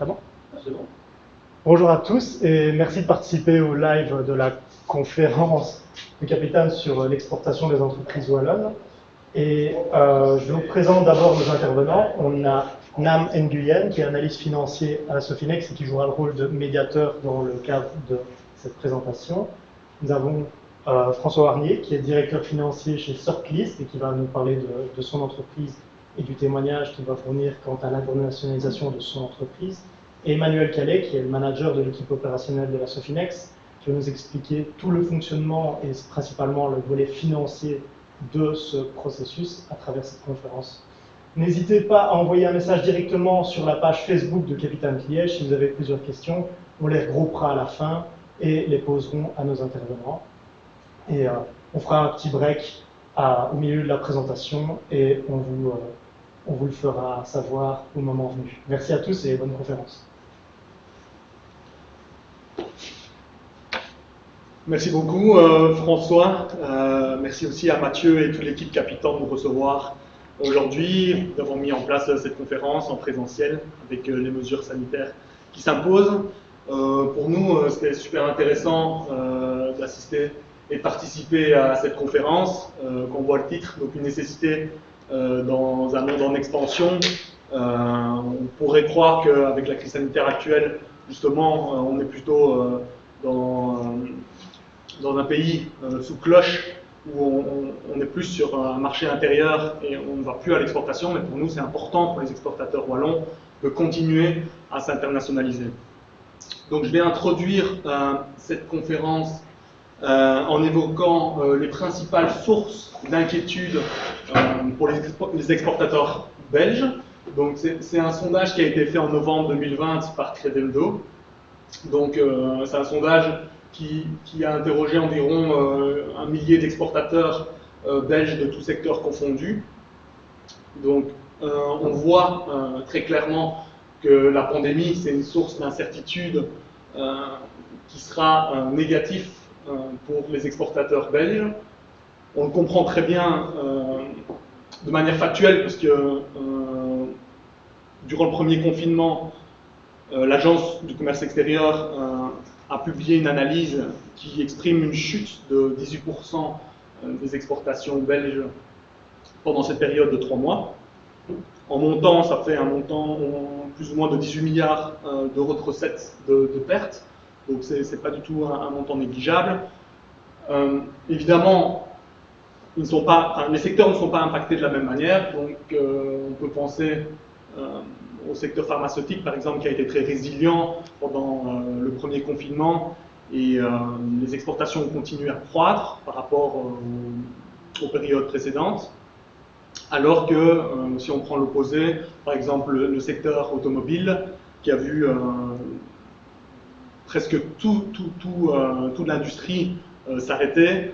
Très bon. C'est bon. Bonjour à tous et merci de participer au live de la conférence du Capital sur l'exportation des entreprises wallonnes. Et je vous présente d'abord nos intervenants. On a Nam Nguyen, qui est analyste financier à la Sofinex et qui jouera le rôle de médiateur dans le cadre de cette présentation. Nous avons François Warnier, qui est directeur financier chez Sortlist et qui va nous parler de son entreprise et du témoignage qu'il va fournir quant à l'internationalisation de son entreprise. Et Emmanuel Calais, qui est le manager de l'équipe opérationnelle de la Sofinex, qui va nous expliquer tout le fonctionnement et principalement le volet financier de ce processus à travers cette conférence. N'hésitez pas à envoyer un message directement sur la page Facebook de Capitaine Liège si vous avez plusieurs questions. On les regroupera à la fin et les poserons à nos intervenants. Et on fera un petit break au milieu de la présentation et on vous le fera savoir au moment venu. Merci à tous et bonne conférence. Merci beaucoup François, merci aussi à Mathieu et toute l'équipe Capitan de nous recevoir aujourd'hui, d'avoir mis en place cette conférence en présentiel avec les mesures sanitaires qui s'imposent. Pour nous, c'était super intéressant d'assister et de participer à cette conférence, qu'on voit le titre, donc une nécessité dans un monde en expansion. On pourrait croire qu'avec la crise sanitaire actuelle, justement, on est plutôt dans un pays sous cloche où on est plus sur un marché intérieur et on ne va plus à l'exportation, mais pour nous c'est important pour les exportateurs wallons de continuer à s'internationaliser. Donc je vais introduire cette conférence en évoquant les principales sources d'inquiétude pour les exportateurs belges. Donc c'est un sondage qui a été fait en novembre 2020 par Credendo. Donc c'est un sondage qui a interrogé environ 1 millier d'exportateurs belges de tous secteurs confondus. Donc on voit très clairement que la pandémie, c'est une source d'incertitude qui sera négative pour les exportateurs belges. On le comprend très bien de manière factuelle, parce que durant le premier confinement, l'Agence du commerce extérieur a publié une analyse qui exprime une chute de 18% des exportations belges pendant cette période de 3 mois. En montant, ça fait un montant plus ou moins de 18 milliards d'euros de recettes de pertes, donc c'est pas du tout un montant négligeable. Évidemment, les secteurs ne sont pas impactés de la même manière, donc on peut penser au secteur pharmautique, par exemple, qui a été très résilient pendant le premier confinement, et les exportations ont continué à croître par rapport aux périodes précédentes, alors que si on prend l'opposé, par exemple le secteur automobile, qui a vu presque toute l'industrie s'arrêter,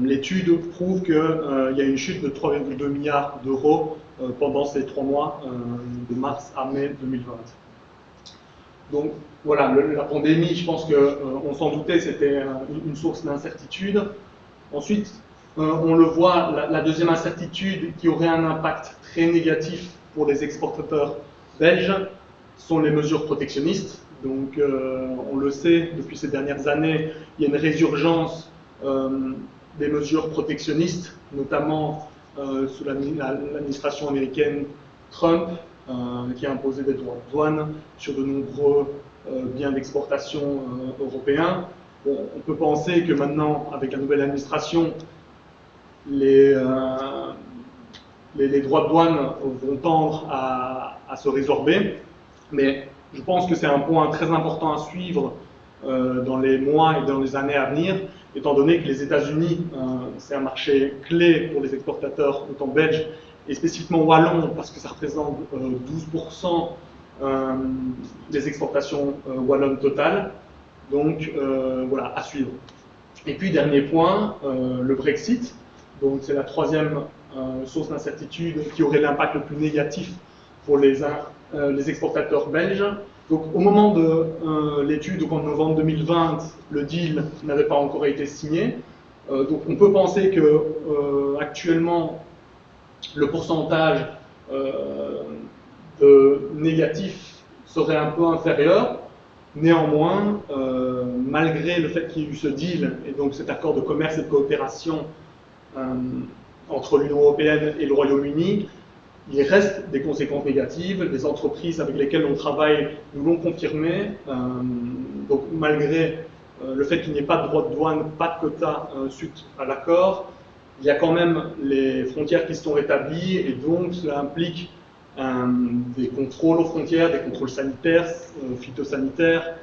l'étude prouve qu'il y a une chute de 3,2 milliards d'euros pendant ces 3 mois de mars à mai 2020. Donc voilà, la pandémie, je pense qu'on s'en doutait, c'était une source d'incertitude. Ensuite, on le voit, la deuxième incertitude qui aurait un impact très négatif pour les exportateurs belges sont les mesures protectionnistes. Donc on le sait, depuis ces dernières années, il y a une résurgence des mesures protectionnistes, notamment sous l'administration américaine Trump, qui a imposé des droits de douane sur de nombreux biens d'exportation européens. Bon, on peut penser que maintenant, avec la nouvelle administration, les droits de douane vont tendre à se résorber, mais je pense que c'est un point très important à suivre dans les mois et dans les années à venir, étant donné que les États-Unis, c'est un marché clé pour les exportateurs autant belges et spécifiquement wallons, parce que ça représente 12% des exportations wallonnes totales. Donc voilà, à suivre. Et puis dernier point, le Brexit. Donc c'est la troisième source d'incertitude qui aurait l'impact le plus négatif pour les exportateurs belges. Donc au moment de l'étude, donc en novembre 2020, le deal n'avait pas encore été signé. Donc on peut penser que actuellement le pourcentage de négatifs serait un peu inférieur. Néanmoins, malgré le fait qu'il y ait eu ce deal et donc cet accord de commerce et de coopération entre l'Union européenne et le Royaume-Uni, il reste des conséquences négatives. Les entreprises avec lesquelles on travaille nous l'ont confirmé. Donc malgré le fait qu'il n'y ait pas de droit de douane, pas de quota suite à l'accord, il y a quand même les frontières qui sont rétablies et donc cela implique des contrôles aux frontières, des contrôles sanitaires, phytosanitaires,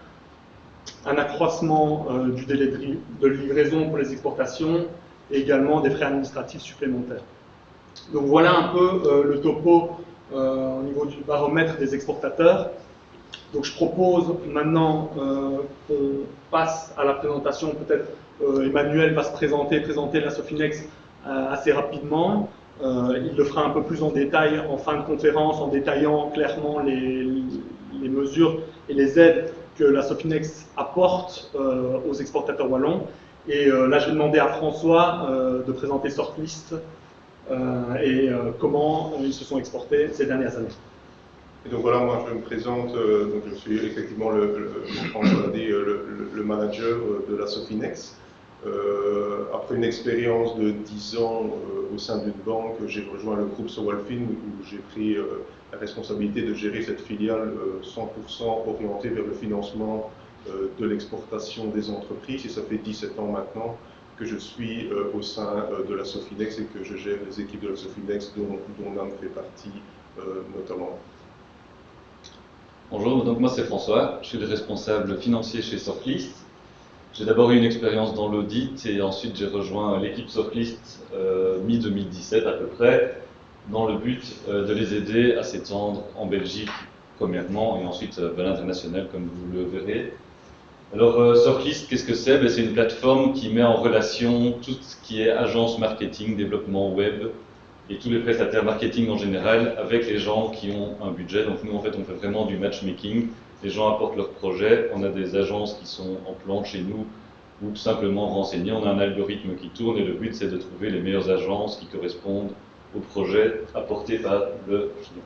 un accroissement du délai de livraison pour les exportations et également des frais administratifs supplémentaires. Donc voilà un peu le topo au niveau du baromètre des exportateurs. Donc je propose maintenant qu'on passe à la présentation. Peut-être Emmanuel va se présenter la Sofinex assez rapidement. Il le fera un peu plus en détail en fin de conférence, en détaillant clairement les mesures et les aides que la Sofinex apporte aux exportateurs wallons. Et là, je vais demander à François de présenter Sortlist et comment ils se sont exportés ces dernières années. Et donc voilà, moi je me présente, donc je suis effectivement le manager de la Sofinex. Après une expérience de 10 ans au sein d'une banque, j'ai rejoint le groupe Sowalfin où j'ai pris la responsabilité de gérer cette filiale 100% orientée vers le financement de l'exportation des entreprises. Et ça fait 17 ans maintenant que je suis au sein de la Sofinex et que je gère les équipes de la Sofinex dont NAM fait partie notamment. Bonjour, donc moi c'est François, je suis le responsable financier chez Sortlist. J'ai d'abord eu une expérience dans l'audit et ensuite j'ai rejoint l'équipe Sortlist mi-2017 à peu près, dans le but de les aider à s'étendre en Belgique premièrement et ensuite à l'international comme vous le verrez. Alors Sortlist, qu'est-ce que c'est? C'est une plateforme qui met en relation tout ce qui est agence marketing, développement web et tous les prestataires marketing en général avec les gens qui ont un budget. Donc nous en fait on fait vraiment du matchmaking. Les gens apportent leurs projets, on a des agences qui sont en plan chez nous ou tout simplement renseignées, on a un algorithme qui tourne et le but c'est de trouver les meilleures agences qui correspondent au projet apporté par le client.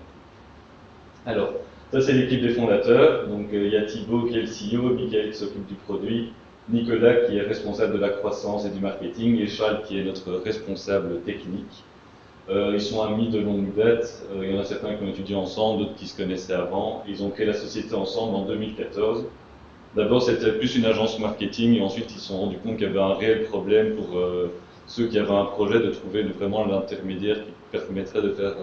Alors, ça c'est l'équipe des fondateurs, donc il y a Thibaut qui est le CEO, Michael qui s'occupe du produit, Nicolas qui est responsable de la croissance et du marketing et Charles qui est notre responsable technique. Ils sont amis de longue date, il y en a certains qui ont étudié ensemble, d'autres qui se connaissaient avant. Ils ont créé la société ensemble en 2014. D'abord c'était plus une agence marketing et ensuite ils se sont rendus compte qu'il y avait un réel problème pour ceux qui avaient un projet de trouver vraiment l'intermédiaire qui permettrait de faire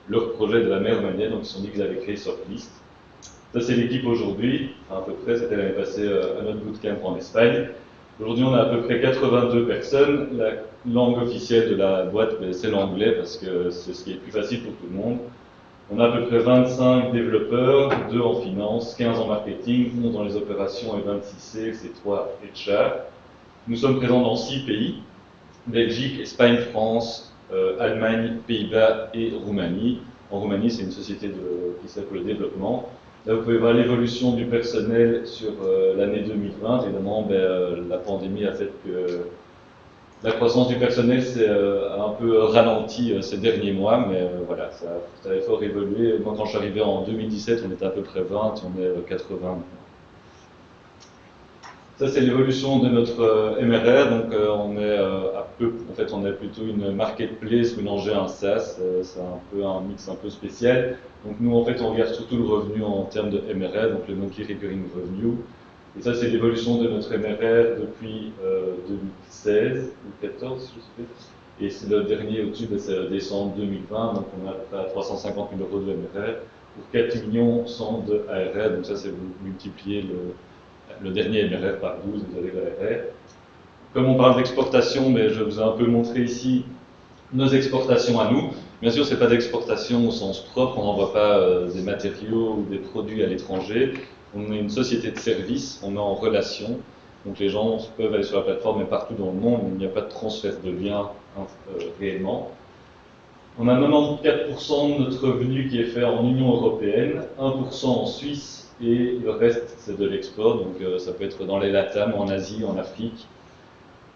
leur projet de la meilleure manière. Donc ils se sont dit qu'ils avaient créé Sortlist. Ça c'est l'équipe aujourd'hui, enfin, à peu près, c'était l'année passée à notre bootcamp en Espagne. Aujourd'hui, on a à peu près 82 personnes. La langue officielle de la boîte, c'est l'anglais parce que c'est ce qui est plus facile pour tout le monde. On a à peu près 25 développeurs, 2 en finance, 15 en marketing, 11 dans les opérations et 26 sales et 3 HR. Nous sommes présents dans 6 pays, Belgique, Espagne, France, Allemagne, Pays-Bas et Roumanie. En Roumanie, c'est une société qui sert pour le développement. Là, vous pouvez voir l'évolution du personnel sur l'année 2020. Évidemment, la pandémie a fait que la croissance du personnel s'est un peu ralentie ces derniers mois, mais voilà, ça a fort évolué. Moi, quand je suis arrivé en 2017, on était à peu près 20, on est 80 maintenant. Ça, c'est l'évolution de notre MRR. Donc, on est plutôt une marketplace mélangée à un SaaS. C'est un peu un mix un peu spécial. Donc, nous, en fait, on regarde surtout le revenu en termes de MRR, donc le Monthly Recurring Revenue. Et ça, c'est l'évolution de notre MRR depuis 2016 ou 2014, je sais. Et c'est le dernier au-dessus, c'est décembre 2020. Donc, on a à 350 000 euros de MRR pour 4 millions 100 de ARR. Donc, ça, c'est vous multipliez le dernier MRR par 12, vous avez l'ARR. Comme on parle d'exportation, mais je vous ai un peu montré ici nos exportations à nous. Bien sûr, ce n'est pas d'exportation au sens propre, on n'envoie pas des matériaux ou des produits à l'étranger. On est une société de services, on est en relation. Donc les gens peuvent aller sur la plateforme et partout dans le monde, il n'y a pas de transfert de biens réellement. On a 94% de notre revenu qui est fait en Union européenne, 1% en Suisse, et le reste c'est de l'export, donc ça peut être dans les LATAM, en Asie, en Afrique.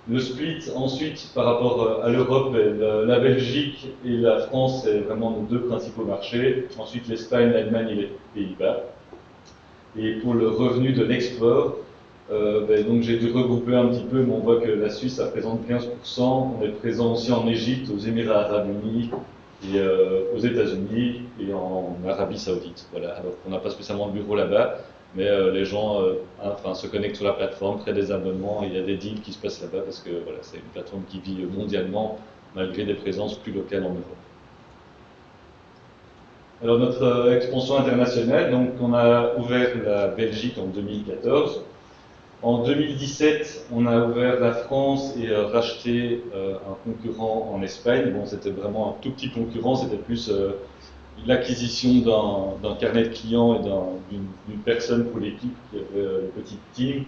Le split ensuite par rapport à l'Europe, la Belgique et la France c'est vraiment nos 2 principaux marchés, ensuite l'Espagne, l'Allemagne et les Pays-Bas. Et pour le revenu de l'export, donc j'ai dû regrouper un petit peu, mais on voit que la Suisse, ça représente 15%. On est présent aussi en Égypte, aux Émirats Arabes Unis, et aux États-Unis et en Arabie Saoudite. Voilà. Alors on n'a pas spécialement de bureau là-bas, mais les gens se connectent sur la plateforme, créent des abonnements, et il y a des deals qui se passent là-bas parce que voilà, c'est une plateforme qui vit mondialement malgré des présences plus locales en Europe. Alors notre expansion internationale, donc on a ouvert la Belgique en 2014. En 2017, on a ouvert la France et racheté un concurrent en Espagne. Bon, c'était vraiment un tout petit concurrent, c'était plus l'acquisition d'un carnet de clients et d'une personne pour l'équipe qui avait une petite team,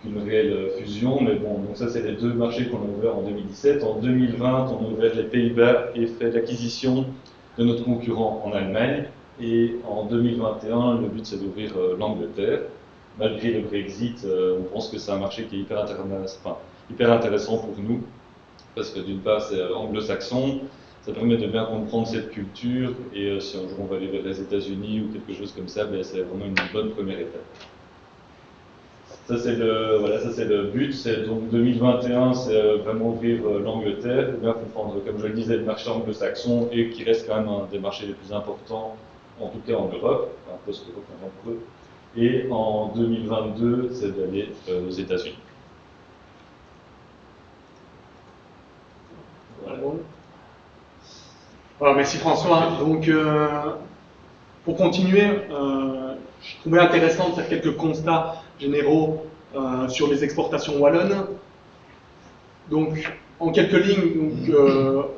qu'une réelle fusion. Mais bon, donc ça c'est les deux marchés qu'on a ouverts en 2017. En 2020, on a ouvert les Pays-Bas et fait l'acquisition de notre concurrent en Allemagne. Et en 2021, le but c'est d'ouvrir l'Angleterre. Malgré le Brexit, on pense que c'est un marché qui est hyper intéressant pour nous, parce que d'une part c'est anglo-saxon, ça permet de bien comprendre cette culture, et si un jour on va aller vers les États-Unis ou quelque chose comme ça, c'est vraiment une bonne première étape. Ça c'est le but, c'est donc 2021, c'est vraiment ouvrir l'Angleterre, bien comprendre, comme je le disais, le marché anglo-saxon, et qui reste quand même un des marchés les plus importants, en tout cas en Europe, post-européen pour eux. Et en 2022, c'est d'aller aux États-Unis. Voilà, merci François. Donc, pour continuer, je trouvais intéressant de faire quelques constats généraux sur les exportations wallonnes. Donc, en quelques lignes,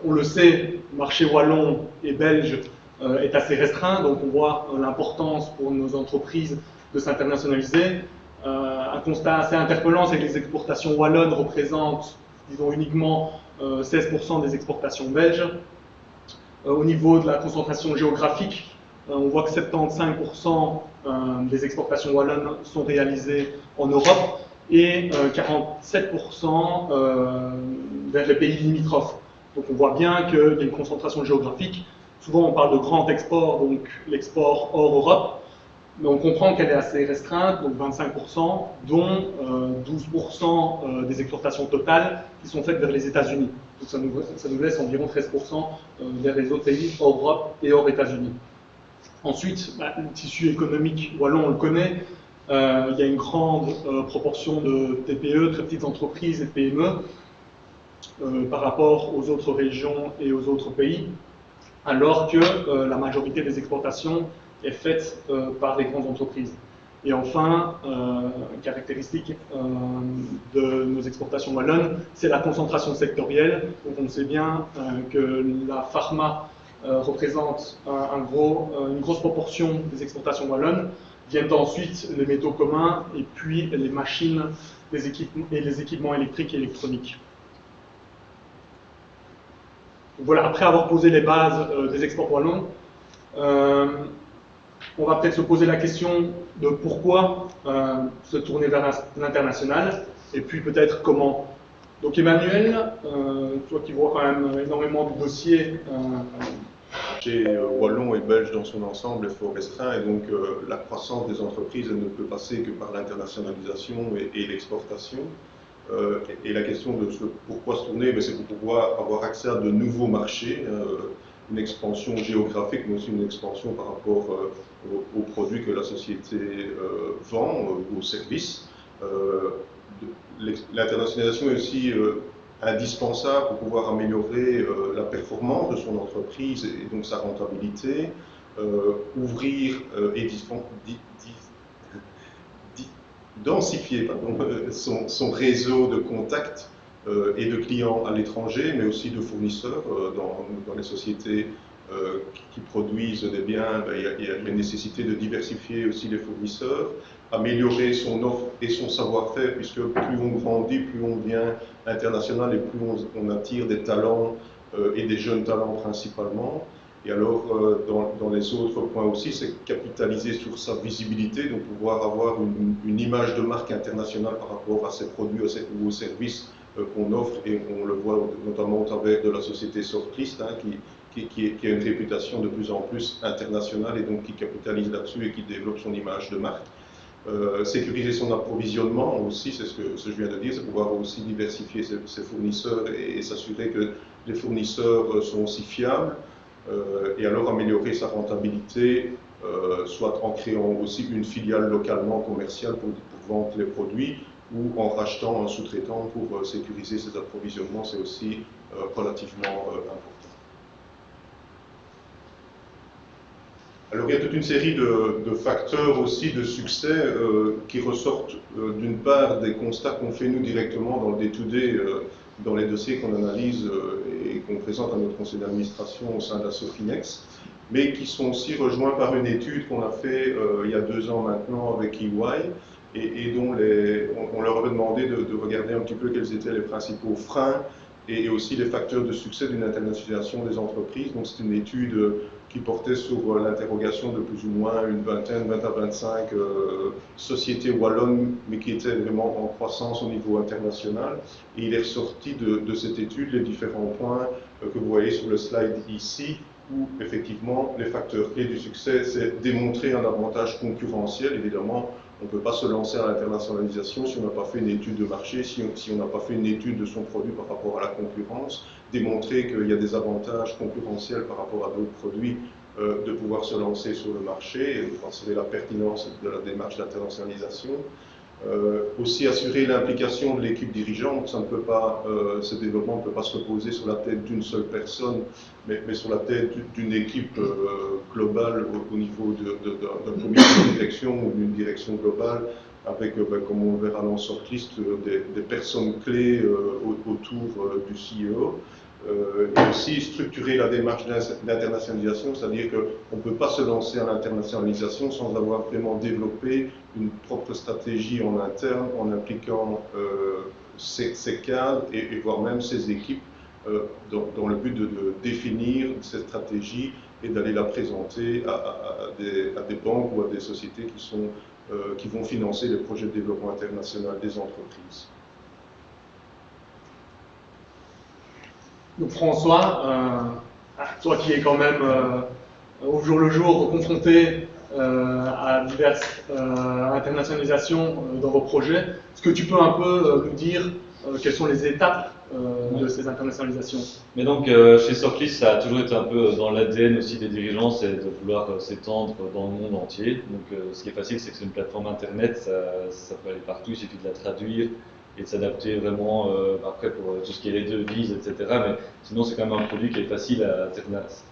on le sait, le marché wallon et belge est assez restreint, donc on voit l'importance pour nos entreprises de s'internationaliser. Un constat assez interpellant, c'est que les exportations wallonnes représentent, disons, uniquement 16% des exportations belges. Au niveau de la concentration géographique, on voit que 75% des exportations wallonnes sont réalisées en Europe et 47% vers les pays limitrophes. Donc on voit bien qu'il y a une concentration géographique. Souvent on parle de grand export, donc l'export hors Europe. Mais on comprend qu'elle est assez restreinte, donc 25%, dont 12% des exportations totales qui sont faites vers les États-Unis. Donc ça nous laisse environ 13% vers les autres pays hors Europe et hors États-Unis. Ensuite, le tissu économique wallon, on le connaît. Il y a une grande proportion de TPE, très petites entreprises et de PME, par rapport aux autres régions et aux autres pays, alors que la majorité des exportations est faite par les grandes entreprises. Et enfin, une caractéristique de nos exportations wallonnes, c'est la concentration sectorielle. Donc on sait bien que la pharma représente une grosse proportion des exportations wallonnes. Viennent ensuite les métaux communs et puis les machines et les équipements électriques et électroniques. Donc voilà, après avoir posé les bases des exports wallons, on va peut-être se poser la question de pourquoi se tourner vers l'international, et puis peut-être comment. Donc Emmanuel, toi qui vois quand même énormément de dossiers. Le marché wallon et belge dans son ensemble est fort restreint, et donc la croissance des entreprises ne peut passer que par l'internationalisation et l'exportation. Et la question de pourquoi se tourner, c'est pour pouvoir avoir accès à de nouveaux marchés, une expansion géographique, mais aussi une expansion par rapport aux produits que la société vend, aux services. L'internationalisation est aussi indispensable pour pouvoir améliorer la performance de son entreprise et donc sa rentabilité, ouvrir et densifier son réseau de contacts et de clients à l'étranger, mais aussi de fournisseurs. Dans les sociétés qui produisent des biens, il y a une nécessité de diversifier aussi les fournisseurs, améliorer son offre et son savoir-faire, puisque plus on grandit, plus on devient international et plus on attire des talents et des jeunes talents principalement. Et alors, dans les autres points aussi, c'est capitaliser sur sa visibilité, donc pouvoir avoir une image de marque internationale par rapport à ses produits ou aux services qu'on offre, et on le voit notamment au travers de la société Sortlist, qui a une réputation de plus en plus internationale et donc qui capitalise là-dessus et qui développe son image de marque. Sécuriser son approvisionnement aussi, c'est ce que je viens de dire, c'est pouvoir aussi diversifier ses fournisseurs et s'assurer que les fournisseurs sont aussi fiables, et alors améliorer sa rentabilité, soit en créant aussi une filiale localement commerciale pour vendre les produits, ou en rachetant un sous-traitant pour sécuriser ses approvisionnements, c'est aussi relativement important. Alors il y a toute une série de facteurs aussi de succès qui ressortent d'une part des constats qu'on fait nous directement dans le day-to-day, dans les dossiers qu'on analyse et qu'on présente à notre conseil d'administration au sein de la Sofinex, mais qui sont aussi rejoints par une étude qu'on a fait il y a 2 ans maintenant avec EY, et dont on leur avait demandé de regarder un petit peu quels étaient les principaux freins et aussi les facteurs de succès d'une internationalisation des entreprises. Donc c'est une étude qui portait sur l'interrogation de plus ou moins une vingtaine, 20 à 25 sociétés wallonnes, mais qui étaient vraiment en croissance au niveau international. Et il est ressorti de cette étude les différents points que vous voyez sur le slide ici, où effectivement les facteurs clés du succès, c'est démontrer un avantage concurrentiel. Évidemment, on ne peut pas se lancer à l'internationalisation si on n'a pas fait une étude de marché, si on n'a pas fait une étude de son produit par rapport à la concurrence, démontrer qu'il y a des avantages concurrentiels par rapport à d'autres produits, de pouvoir se lancer sur le marché, et c'est la pertinence de la démarche d'internationalisation. Aussi assurer l'implication de l'équipe dirigeante, ça ne peut pas, ce développement ne peut pas se reposer sur la tête d'une seule personne, mais sur la tête d'une équipe globale au niveau d'un comité de direction ou d'une direction globale, avec, comme on le verra dans Shortlist, des personnes clés autour du CEO. Et aussi structurer la démarche d'internationalisation, c'est-à-dire qu'on ne peut pas se lancer à l'internationalisation sans avoir vraiment développé une propre stratégie en interne, en impliquant ses cadres et voire même ses équipes dans le but de définir cette stratégie et d'aller la présenter à des banques ou à des sociétés qui vont financer les projets de développement international des entreprises. Donc François, toi qui es quand même au jour le jour confronté à diverses internationalisations dans vos projets, est-ce que tu peux un peu nous dire quelles sont les étapes de ces internationalisations? Mais donc chez Shortlist, ça a toujours été un peu dans l'ADN aussi des dirigeants, c'est de vouloir s'étendre dans le monde entier. Donc ce qui est facile, c'est que c'est une plateforme internet, ça peut aller partout, il suffit de la traduire et de s'adapter vraiment après pour tout ce qui est les devises, etc. Mais sinon, c'est quand même un produit qui est facile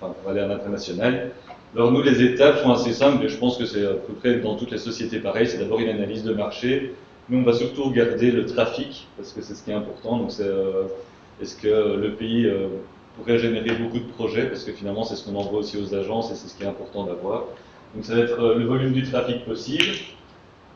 pour aller à l'international. Alors nous, les étapes sont assez simples, et je pense que c'est à peu près dans toutes les sociétés pareil. C'est d'abord une analyse de marché. Nous, on va surtout regarder le trafic, parce que c'est ce qui est important. Donc c'est est-ce que le pays pourrait générer beaucoup de projets, parce que finalement, c'est ce qu'on envoie aussi aux agences, et c'est ce qui est important d'avoir. Donc ça va être le volume du trafic possible.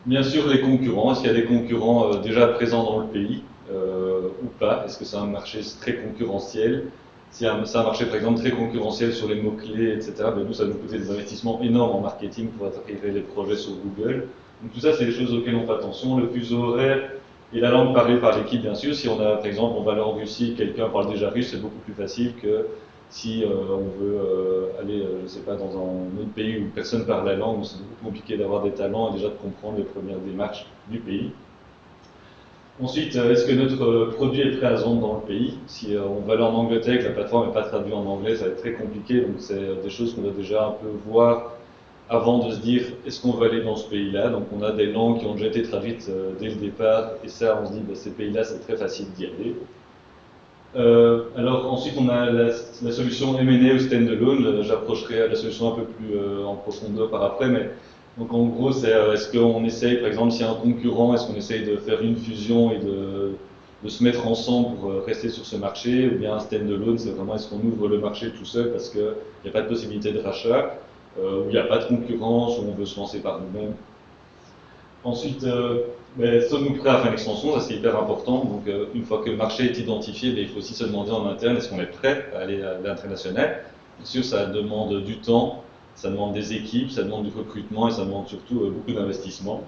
Bien sûr, les concurrents. Est-ce qu'il y a des concurrents déjà présents dans le pays ou pas? Est-ce que c'est un marché très concurrentiel? Si c'est un marché, par exemple, très concurrentiel sur les mots-clés, etc., ben nous, ça nous coûtait des investissements énormes en marketing pour attirer les projets sur Google. Donc tout ça, c'est des choses auxquelles on fait attention. Le fuseau horaire et la langue parlée par l'équipe, bien sûr. Si on a, par exemple, on va aller en Russie, quelqu'un parle déjà russe, c'est beaucoup plus facile que si on veut aller, je ne sais pas, dans un autre pays où personne parle la langue, c'est beaucoup plus compliqué d'avoir des talents et déjà de comprendre les premières démarches du pays. Ensuite, est-ce que notre produit est prêt à se vendre dans le pays? Si on va aller en Angleterre et que la plateforme n'est pas traduite en anglais, ça va être très compliqué. Donc c'est des choses qu'on doit déjà un peu voir avant de se dire est-ce qu'on va aller dans ce pays-là. Donc on a des langues qui ont déjà été traduites dès le départ, et ça on se dit ces pays-là c'est très facile d'y aller. Alors ensuite on a la solution M&A ou standalone. J'approcherai à la solution un peu plus en profondeur par après, mais donc en gros c'est est-ce qu'on essaye, par exemple s'il y a un concurrent, est-ce qu'on essaye de faire une fusion et de se mettre ensemble pour rester sur ce marché, ou bien un standalone, c'est vraiment est-ce qu'on ouvre le marché tout seul parce qu'il n'y a pas de possibilité de rachat, où il n'y a pas de concurrence, où on veut se lancer par nous-mêmes. Ensuite, sommes-nous prêts à faire une extension? Ça c'est hyper important. Donc une fois que le marché est identifié, il faut aussi se demander en interne, est-ce qu'on est prêt à aller à l'international? Bien sûr, ça demande du temps, ça demande des équipes, ça demande du recrutement et ça demande surtout beaucoup d'investissement.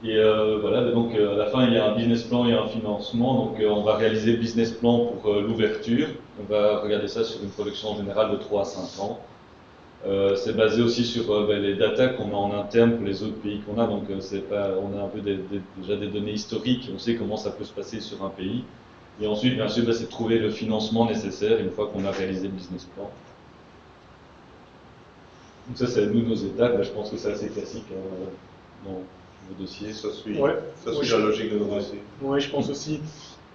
Et voilà, donc à la fin il y a un business plan et un financement. Donc on va réaliser le business plan pour l'ouverture. On va regarder ça sur une projection générale de 3 à 5 ans. C'est basé aussi sur les datas qu'on a en interne pour les autres pays qu'on a, donc on a un peu déjà des données historiques, on sait comment ça peut se passer sur un pays. Et ensuite, bien sûr, c'est de trouver le financement nécessaire une fois qu'on a réalisé le business plan. Donc ça, c'est nos étapes, je pense que c'est assez classique dans vos dossiers. Ça suit, Ouais. ça suit la logique de nos dossiers. Oui, je pense aussi.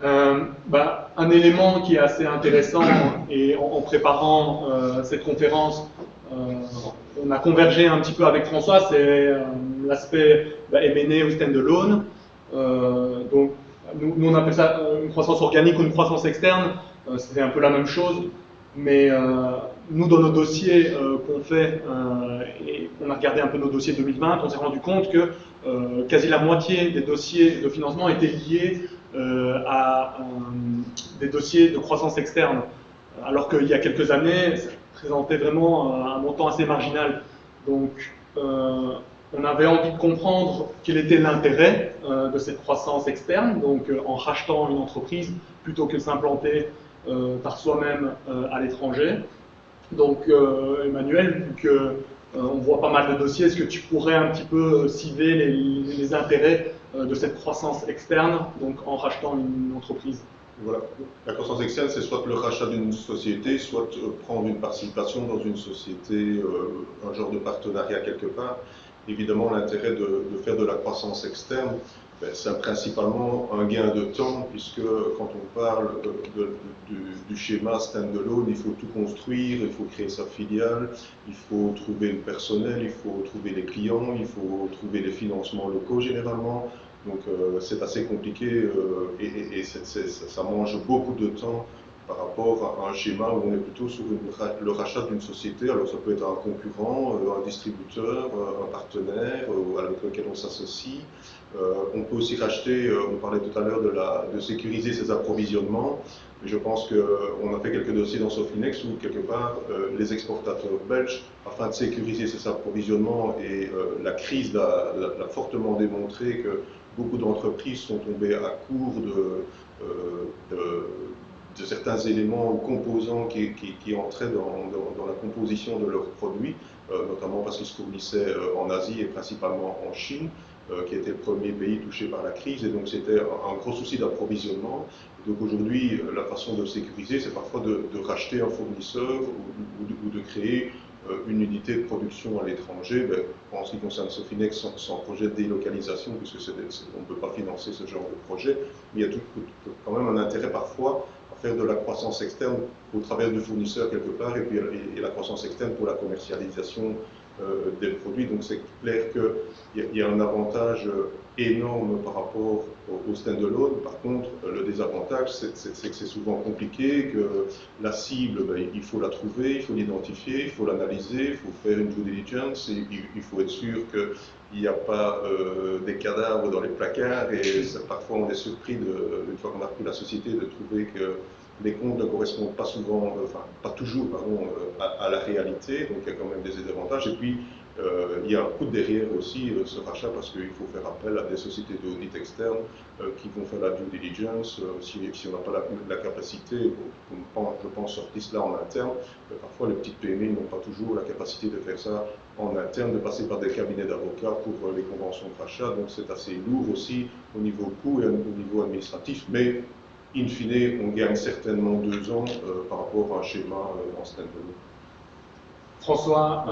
Un élément qui est assez intéressant, et en préparant cette conférence, on a convergé un petit peu avec François, c'est l'aspect M&A ou stand-alone. Donc, nous, on appelle ça une croissance organique ou une croissance externe, c'est un peu la même chose, mais nous, dans nos dossiers qu'on fait, et on a regardé un peu nos dossiers 2020, on s'est rendu compte que quasi la moitié des dossiers de financement étaient liés à des dossiers de croissance externe, alors qu'il y a quelques années, ça présentait vraiment un montant assez marginal. Donc, on avait envie de comprendre quel était l'intérêt de cette croissance externe, donc en rachetant une entreprise plutôt que de s'implanter par soi-même à l'étranger. Donc, Emmanuel, vu qu'on voit pas mal de dossiers, est-ce que tu pourrais un petit peu civer les intérêts de cette croissance externe, donc en rachetant une entreprise? Voilà. La croissance externe, c'est soit le rachat d'une société, soit prendre une participation dans une société, un genre de partenariat quelque part. Évidemment, l'intérêt de faire de la croissance externe, c'est principalement un gain de temps, puisque quand on parle du schéma stand-alone, il faut tout construire, il faut créer sa filiale, il faut trouver le personnel, il faut trouver les clients, il faut trouver les financements locaux généralement. Donc c'est assez compliqué et ça mange beaucoup de temps par rapport à un schéma où on est plutôt sur le rachat d'une société. Alors ça peut être un concurrent, un distributeur, un partenaire avec lequel on s'associe. On peut aussi racheter, on parlait tout à l'heure de sécuriser ses approvisionnements. Mais je pense qu'on a fait quelques dossiers dans Sofinex où quelque part les exportateurs belges, afin de sécuriser ses approvisionnements, et la crise l'a fortement démontré que beaucoup d'entreprises sont tombées à court de certains éléments ou composants qui entraient dans la composition de leurs produits, notamment parce qu'ils se fournissaient en Asie et principalement en Chine, qui était le premier pays touché par la crise, et donc c'était un gros souci d'approvisionnement. Donc aujourd'hui, la façon de sécuriser, c'est parfois de racheter un fournisseur ou de créer une unité de production à l'étranger. En ce qui concerne Sofinex, sans projet de délocalisation, puisque on ne peut pas financer ce genre de projet, mais il y a quand même un intérêt parfois à faire de la croissance externe au travers du fournisseur quelque part, et la croissance externe pour la commercialisation des produits. Donc c'est clair qu'il y a un avantage énorme par rapport au stand-alone. Par contre, le désavantage, c'est que c'est souvent compliqué, que la cible, il faut la trouver, il faut l'identifier, il faut l'analyser, il faut faire une due diligence, et il faut être sûr qu'il n'y a pas des cadavres dans les placards, et parfois on est surpris, une fois qu'on a repris la société, de trouver que les comptes ne correspondent pas souvent, pas toujours, à la réalité, donc il y a quand même des désavantages. Et puis, il y a un coût derrière aussi ce rachat, parce qu'il faut faire appel à des sociétés d'audit externes qui vont faire la due diligence. Si on n'a pas la capacité, je pense sortir cela en interne, parfois les petites PME n'ont pas toujours la capacité de faire ça en interne, de passer par des cabinets d'avocats pour les conventions de rachat. Donc c'est assez lourd aussi au niveau coût et au niveau administratif, mais in fine, on gagne certainement 2 ans par rapport à un schéma en stand-alone. François,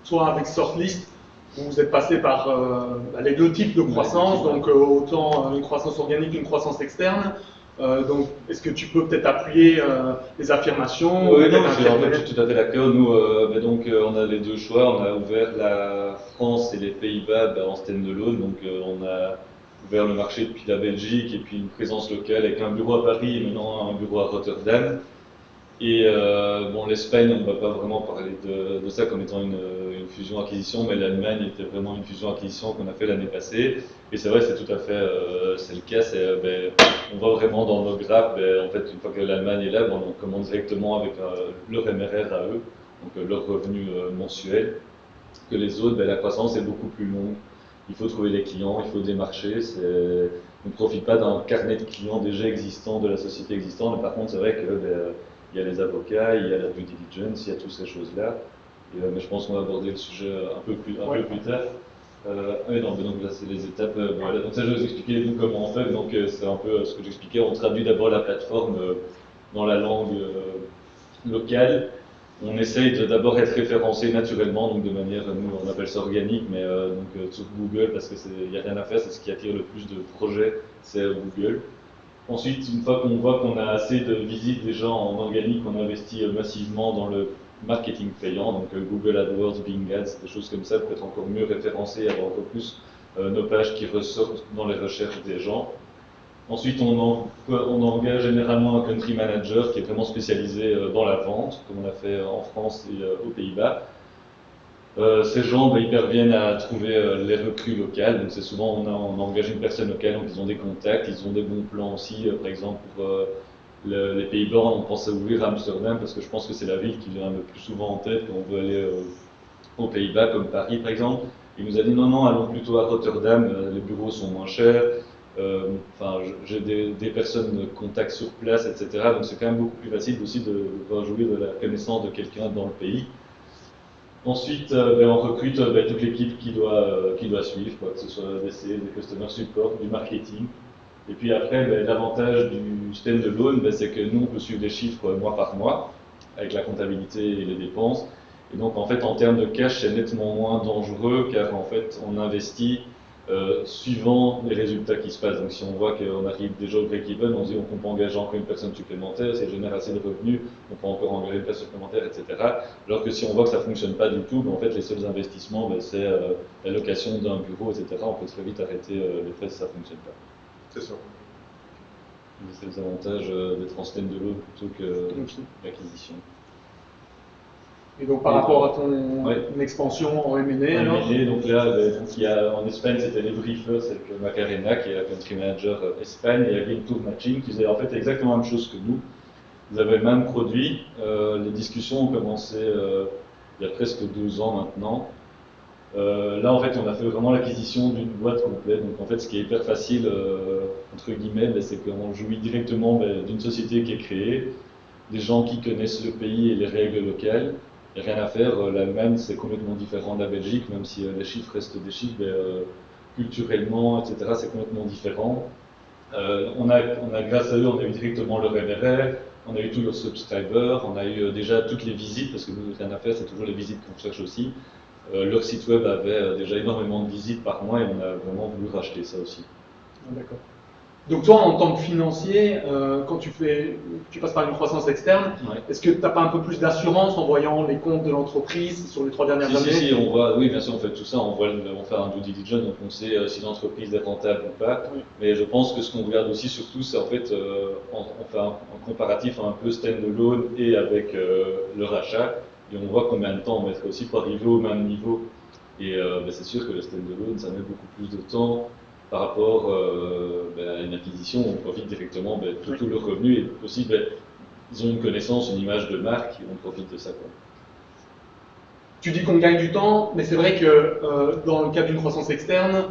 toi avec Sortlist, vous êtes passé par les deux types de croissance, donc autant une croissance organique qu'une croissance externe. Donc, est-ce que tu peux peut-être appuyer les affirmations? Oui, non, je suis tout à fait d'accord. Nous, on a les deux choix. On a ouvert la France et les Pays-Bas en stand-alone. Donc, on a ouvert le marché depuis la Belgique et puis une présence locale avec un bureau à Paris et maintenant un bureau à Rotterdam. Et l'Espagne, on ne va pas vraiment parler de ça comme étant une fusion-acquisition, mais l'Allemagne était vraiment une fusion-acquisition qu'on a fait l'année passée. Et c'est vrai, c'est tout à fait c'est le cas. On voit vraiment dans nos graphes, en fait, une fois que l'Allemagne est là, on commande directement avec leur MRR à eux, donc leur revenu mensuel. Que les autres, la croissance est beaucoup plus longue. Il faut trouver des clients, il faut démarcher. On ne profite pas d'un carnet de clients déjà existant de la société existante. Mais par contre, c'est vrai que il y a les avocats, il y a la due diligence, il y a toutes ces choses-là. Mais je pense qu'on va aborder le sujet un peu plus tard. Oui, non, mais donc là, c'est les étapes. Voilà. Donc ça, je vais vous expliquer donc, comment on fait. Donc c'est un peu ce que j'expliquais. On traduit d'abord la plateforme dans la langue locale. On essaye d'abord être référencé naturellement, donc de manière, nous on appelle ça organique, mais sur Google, parce qu'il n'y a rien à faire, c'est ce qui attire le plus de projets, c'est Google. Ensuite, une fois qu'on voit qu'on a assez de visites déjà en organique, on investit massivement dans le marketing payant, donc Google AdWords, Bing Ads, des choses comme ça pour être encore mieux référencé, avoir encore plus nos pages qui ressortent dans les recherches des gens. Ensuite, on engage généralement un country manager qui est vraiment spécialisé dans la vente, comme on a fait en France et aux Pays-Bas. Ces gens, ils parviennent à trouver les recrues locales. Donc c'est souvent, on engage une personne locale, donc ils ont des contacts, ils ont des bons plans aussi. Par exemple, pour les Pays-Bas, on pense à ouvrir à Amsterdam parce que je pense que c'est la ville qui vient le plus souvent en tête quand on veut aller aux Pays-Bas, comme Paris par exemple. Il nous a dit non, allons plutôt à Rotterdam, les bureaux sont moins chers. J'ai des personnes de contact sur place, etc. Donc c'est quand même beaucoup plus facile aussi de pouvoir jouir de la connaissance de quelqu'un dans le pays. Ensuite, on recrute toute l'équipe qui doit suivre, que ce soit des customer support, du marketing. Et puis après, l'avantage du stand-alone, c'est que nous, on peut suivre les chiffres mois par mois, avec la comptabilité et les dépenses. Et donc, en fait, en termes de cash, c'est nettement moins dangereux, car en fait, on investit suivant les résultats qui se passent. Donc si on voit qu'on arrive déjà au break-even, on se dit on peut engager encore une personne supplémentaire, si elle génère assez de revenus, on peut encore engager une personne supplémentaire, etc. Alors que si on voit que ça ne fonctionne pas du tout, en fait les seuls investissements, c'est la location d'un bureau, etc. On peut très vite arrêter les frais si ça ne fonctionne pas. C'est ça. C'est les avantages d'être en stand-alone plutôt que l'acquisition. Et donc par rapport à ton expansion en M&A, alors donc là, il y a, en Espagne, c'était les briefers, c'est avec Macarena, qui est la country manager Espagne, et il y avait une tour matching qui faisait en fait exactement la même chose que nous. Ils avaient le même produit. Les discussions ont commencé il y a presque 2 ans maintenant. Là, en fait, on a fait vraiment l'acquisition d'une boîte complète. Donc, en fait, ce qui est hyper facile, entre guillemets, c'est qu'on jouit directement d'une société qui est créée, des gens qui connaissent le pays et les règles locales. Il n'y a rien à faire. L'Allemagne, c'est complètement différent de la Belgique, même si les chiffres restent des chiffres, culturellement, etc., c'est complètement différent. Grâce à eux, on a eu directement leur MRR, on a eu tous leurs subscribers, on a eu déjà toutes les visites, parce que nous, rien à faire, c'est toujours les visites qu'on cherche aussi. Leur site web avait déjà énormément de visites par mois et on a vraiment voulu racheter ça aussi. D'accord. Donc toi, en tant que financier, quand tu passes par une croissance externe, est-ce que tu n'as pas un peu plus d'assurance en voyant les comptes de l'entreprise sur les 3 dernières années? Si, on voit, oui, bien sûr, on fait tout ça, on fait un due diligence, donc on sait si l'entreprise est rentable ou pas. Oui. Mais je pense que ce qu'on regarde aussi surtout, c'est en fait, on fait un comparatif un peu stand-alone et avec le rachat, et on voit combien de temps on mettrait aussi pour arriver au même niveau. Et c'est sûr que le stand-alone, ça met beaucoup plus de temps. Par rapport à une acquisition, on profite directement de tout le revenu et aussi ils ont une connaissance, une image de marque et on profite de ça. Tu dis qu'on gagne du temps, mais c'est vrai que dans le cadre d'une croissance externe,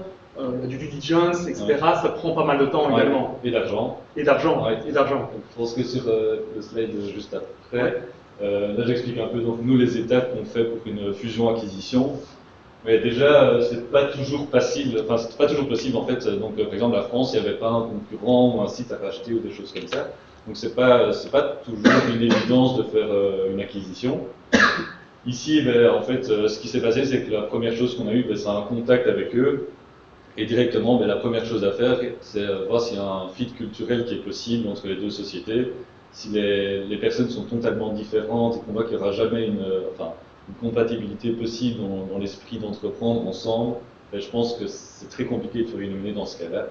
du due diligence, etc., ça prend pas mal de temps également. Et d'argent. Et d'argent. Je pense que sur le slide juste après, là j'explique un peu donc, nous les étapes qu'on fait pour une fusion-acquisition. Mais déjà, c'est pas toujours possible en fait. Donc, par exemple, la France, il n'y avait pas un concurrent ou un site à racheter ou des choses comme ça. Donc, c'est pas toujours une évidence de faire une acquisition. Ici, en fait, ce qui s'est passé, c'est que la première chose qu'on a eue, c'est un contact avec eux. Et directement, la première chose à faire, c'est voir s'il y a un fit culturel qui est possible entre les deux sociétés. Si les personnes sont totalement différentes et qu'on voit qu'il n'y aura jamais une compatibilité possible dans l'esprit d'entreprendre ensemble, je pense que c'est très compliqué de faire une M&A dans ce cas-là.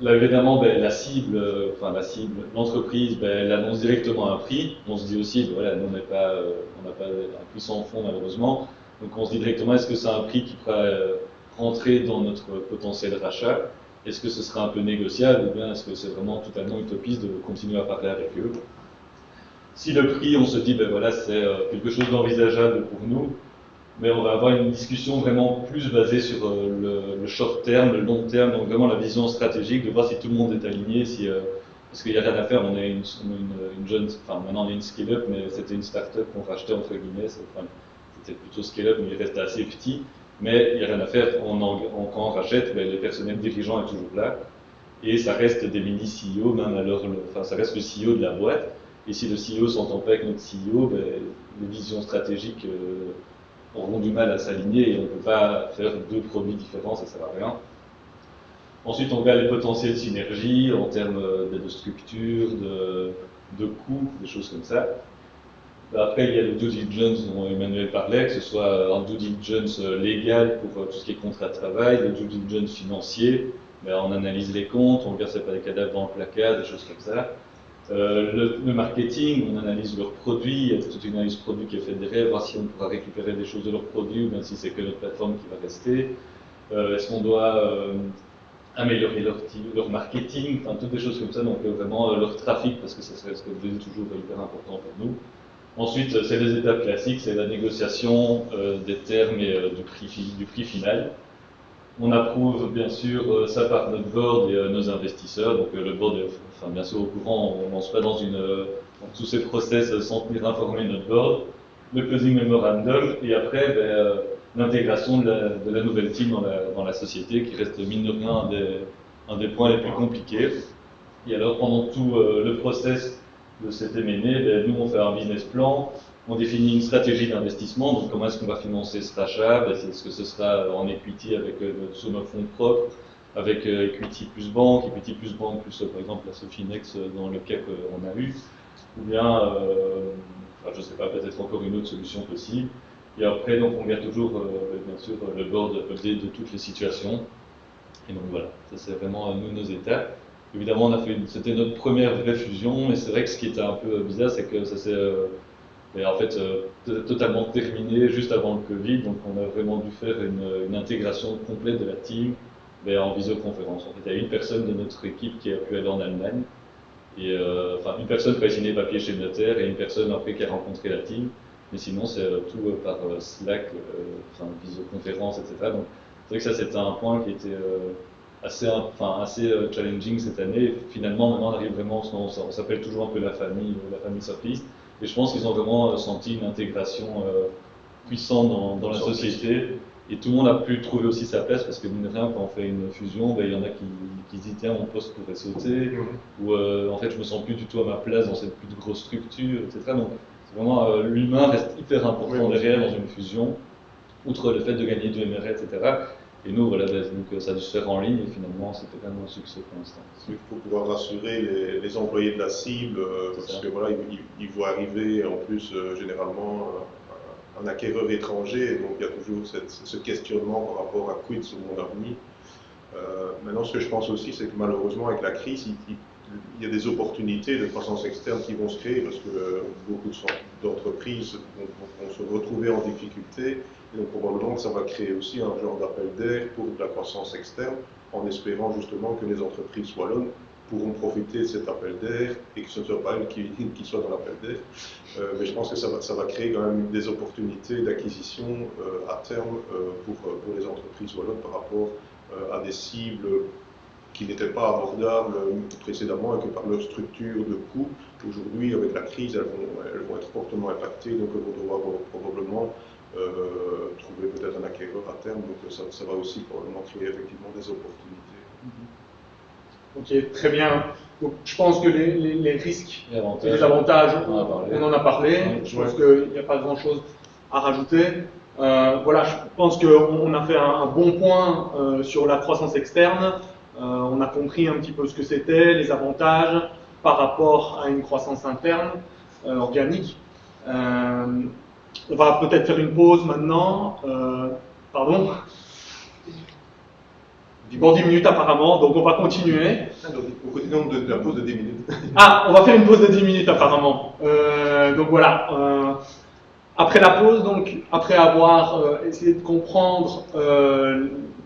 Là, évidemment, la cible, l'entreprise, elle annonce directement un prix. On se dit aussi, voilà, nous, on n'a pas un puissant fonds malheureusement. Donc on se dit directement, est-ce que c'est un prix qui pourrait rentrer dans notre potentiel rachat? Est-ce que ce sera un peu négociable ou bien est-ce que c'est vraiment totalement utopiste de continuer à parler avec eux? Si le prix, on se dit, voilà, c'est quelque chose d'envisageable pour nous, mais on va avoir une discussion vraiment plus basée sur le short terme, le long terme, donc vraiment la vision stratégique, de voir si tout le monde est aligné, si parce qu'il n'y a rien à faire, on est une jeune, enfin maintenant on est une scale-up, mais c'était une start-up qu'on rachetait entre guillemets, c'était plutôt scale-up, mais il restait assez petit. Mais il n'y a rien à faire, quand on rachète, ben, le personnel dirigeant est toujours là, et ça reste des mini-CEO, même enfin ça reste le CEO de la boîte, et si le CEO s'entend pas avec notre CEO, ben, les visions stratégiques auront du mal à s'aligner, et on ne peut pas faire deux produits différents, ça ne sert à rien. Ensuite, on regarde les potentiels synergies en termes de structure, de coûts, des choses comme ça. Après, il y a le due diligence dont Emmanuel parlait, que ce soit un due diligence légal pour tout ce qui est contrat de travail, le due diligence financier, ben, on analyse les comptes, on regarde s'il n'y a pas des cadavres dans le placard, des choses comme ça. Le marketing, on analyse leurs produits, il y a toute une analyse produit qui est faite derrière, voir si on pourra récupérer des choses de leurs produits ou bien si c'est que notre plateforme qui va rester. Est-ce qu'on doit améliorer leur marketing, enfin toutes des choses comme ça, donc vraiment leur trafic, parce que ça reste toujours hyper important pour nous. Ensuite, c'est les étapes classiques, c'est la négociation des termes et du prix final. On approuve bien sûr ça par notre board et nos investisseurs, donc le board est bien sûr au courant, on ne lance pas dans tous ces process sans tenir informé notre board. Le closing memorandum, et après l'intégration de la nouvelle team dans la société, qui reste mine de rien un des points les plus compliqués. Et alors pendant tout le process de cet M&A, nous on fait un business plan, on définit une stratégie d'investissement, donc comment est-ce qu'on va financer ce rachat, est-ce que ce sera en equity avec sur nos fonds propres, avec equity plus banque plus par exemple la Sofinex dans le cas qu'on a eu, ou bien, je ne sais pas, peut-être encore une autre solution possible. Et après, donc, on garde toujours, bien sûr, le board update de toutes les situations. Et donc voilà, ça c'est vraiment nous, nos étapes. Évidemment, c'était notre première vraie fusion, mais c'est vrai que ce qui était un peu bizarre, c'est que ça s'est en fait totalement terminé juste avant le Covid. Donc on a vraiment dû faire une intégration complète de la team en visioconférence. En fait, il y a une personne de notre équipe qui a pu aller en Allemagne, et une personne qui a signé les papiers chez le notaire et une personne après qui a rencontré la team. Mais sinon, c'est tout par Slack, visioconférence, etc. Donc c'est vrai que ça, c'était un point qui était assez challenging cette année. Finalement, maintenant, on arrive vraiment, on s'appelle toujours un peu la famille Softist. Et je pense qu'ils ont vraiment senti une intégration puissante dans la société. Et tout le monde a pu trouver aussi sa place, parce que mine de rien, quand on fait une fusion, il y en a qui se disent tiens, mon poste pourrait sauter, ou en fait je me sens plus du tout à ma place dans cette plus grosse structure, etc. Donc c'est vraiment l'humain reste hyper important derrière dans une fusion, outre le fait de gagner du MRR, etc. Et nous, voilà, donc ça a dû se faire en ligne, et finalement c'était quand même un succès pour l'instant. Il faut pouvoir rassurer les employés de la cible, parce que voilà, ils voient arriver en plus généralement un acquéreur étranger, et donc il y a toujours ce questionnement par rapport à quid sur mon avenir. Maintenant, ce que je pense aussi, c'est que malheureusement, avec la crise, il y a des opportunités de croissance externe qui vont se créer, parce que beaucoup d'entreprises vont se retrouver en difficulté, et donc probablement que ça va créer aussi un genre d'appel d'air pour de la croissance externe, en espérant justement que les entreprises wallonnes pourront profiter de cet appel d'air et que ce ne soit pas elles qui soient dans l'appel d'air. Mais je pense que ça va créer quand même des opportunités d'acquisition à terme pour les entreprises wallonnes par rapport à des cibles qui n'étaient pas abordables précédemment et que par leur structure de coût, aujourd'hui avec la crise, elles vont être fortement impactées, donc elles vont devoir probablement trouver peut-être un acquéreur à terme, donc ça va aussi probablement créer effectivement des opportunités. Ok, très bien. Donc, je pense que les risques et les avantages, on en a parlé. Je pense qu'il n'y a pas grand-chose à rajouter. Voilà, je pense qu'on a fait un bon point sur la croissance externe. On a compris un petit peu ce que c'était, les avantages par rapport à une croissance interne, organique. On va peut-être faire une pause maintenant. Pardon ? Dans 10 minutes apparemment, donc on va continuer. Au côté de la pause de 10 minutes. Ah, on va faire une pause de 10 minutes apparemment. Donc voilà. Après la pause, donc après avoir essayé de comprendre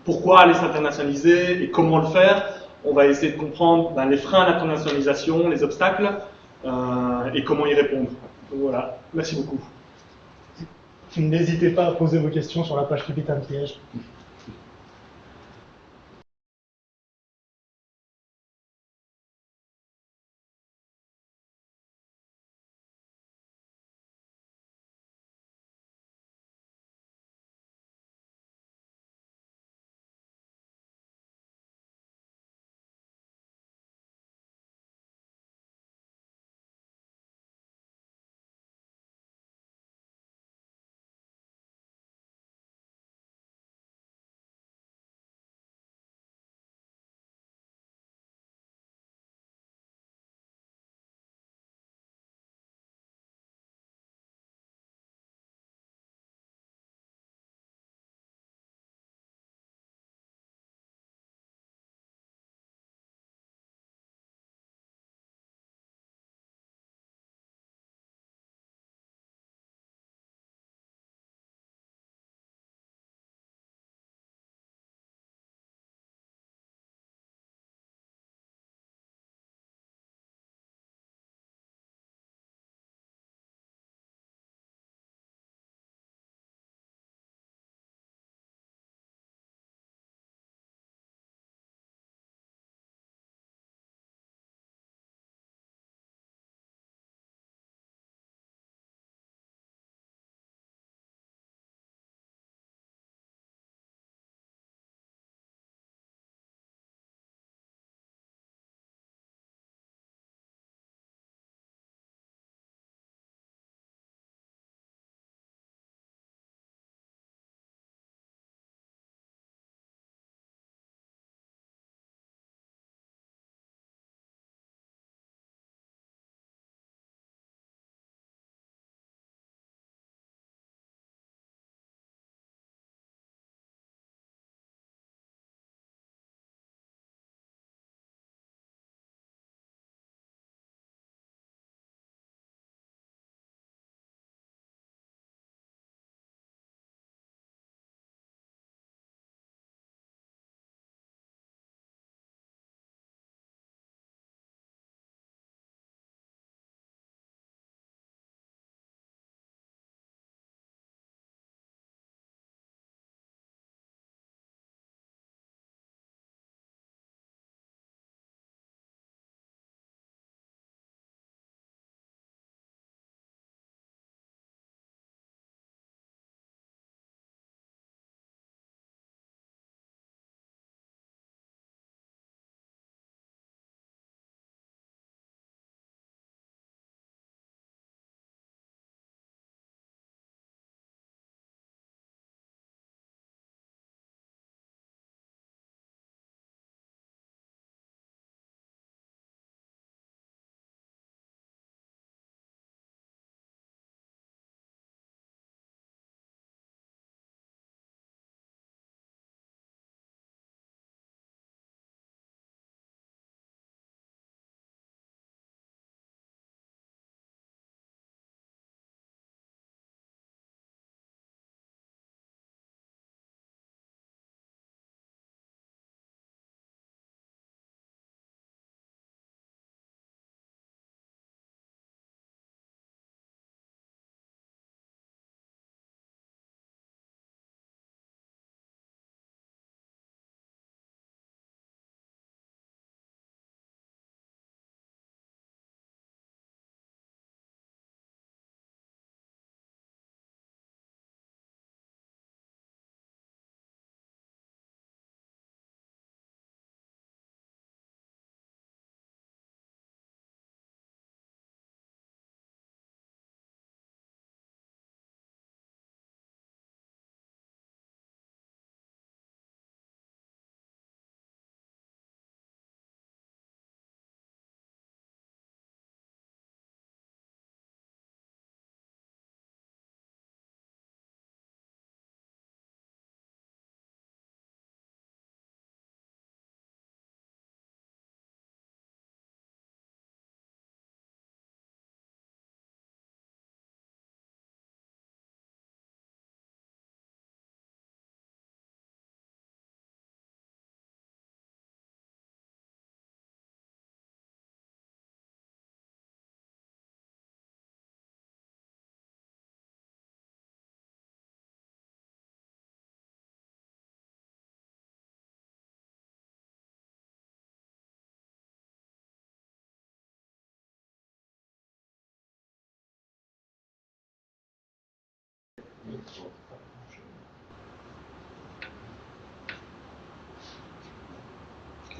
pourquoi aller s'internationaliser et comment le faire, on va essayer de comprendre les freins à l'internationalisation, les obstacles et comment y répondre. Donc voilà, merci beaucoup. N'hésitez pas à poser vos questions sur la page Capitaine Piège.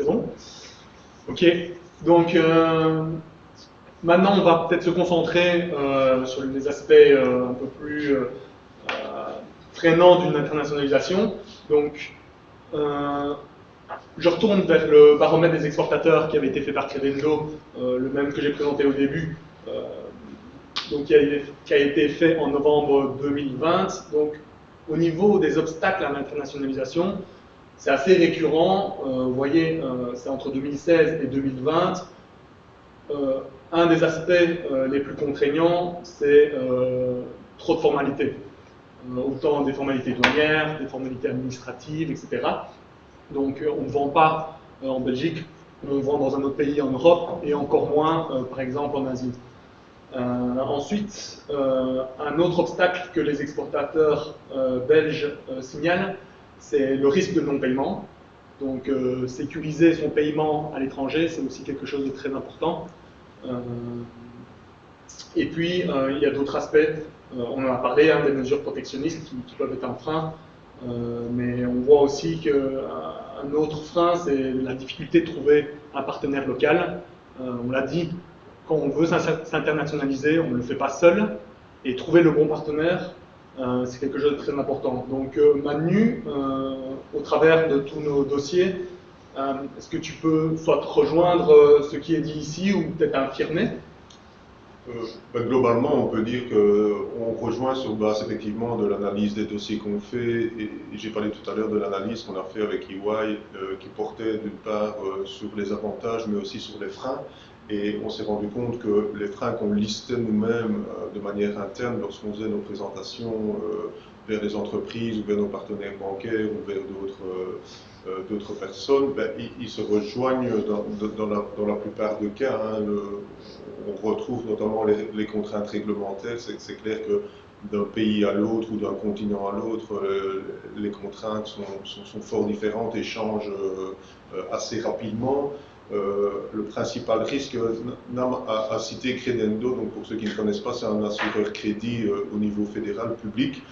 bon. Ok, donc maintenant on va peut-être se concentrer sur les aspects un peu plus freinants d'une internationalisation. Donc je retourne vers le baromètre des exportateurs qui avait été fait par Credendo, le même que j'ai présenté au début, donc qui a été fait en novembre 2020. Donc au niveau des obstacles à l'internationalisation, c'est assez récurrent. Vous voyez, c'est entre 2016 et 2020. Un des aspects les plus contraignants, c'est trop de formalités. Autant des formalités douanières, des formalités administratives, etc. Donc on ne vend pas en Belgique, on vend dans un autre pays en Europe et encore moins, par exemple, en Asie. Ensuite, un autre obstacle que les exportateurs belges signalent, c'est le risque de non-paiement. Donc sécuriser son paiement à l'étranger, c'est aussi quelque chose de très important. Et puis, il y a d'autres aspects, on en a parlé, des mesures protectionnistes qui peuvent être un frein, mais on voit aussi qu'un autre frein, c'est la difficulté de trouver un partenaire local. On l'a dit, quand on veut s'internationaliser, on ne le fait pas seul, et trouver le bon partenaire, c'est quelque chose de très important. Donc Manu, au travers de tous nos dossiers, est-ce que tu peux soit rejoindre ce qui est dit ici ou peut-être infirmer? Globalement, on peut dire qu'on rejoint sur base effectivement de l'analyse des dossiers qu'on fait, et j'ai parlé tout à l'heure de l'analyse qu'on a fait avec EY, qui portait d'une part sur les avantages mais aussi sur les freins, et on s'est rendu compte que les freins qu'on listait nous-mêmes de manière interne lorsqu'on faisait nos présentations vers des entreprises ou vers nos partenaires bancaires ou vers d'autres personnes, ils se rejoignent dans la plupart des cas. On retrouve notamment les contraintes réglementaires. C'est clair que d'un pays à l'autre ou d'un continent à l'autre, les contraintes sont fort différentes et changent assez rapidement. Le principal risque, Nam a cité Credendo, donc pour ceux qui ne connaissent pas, c'est un assureur crédit au niveau fédéral public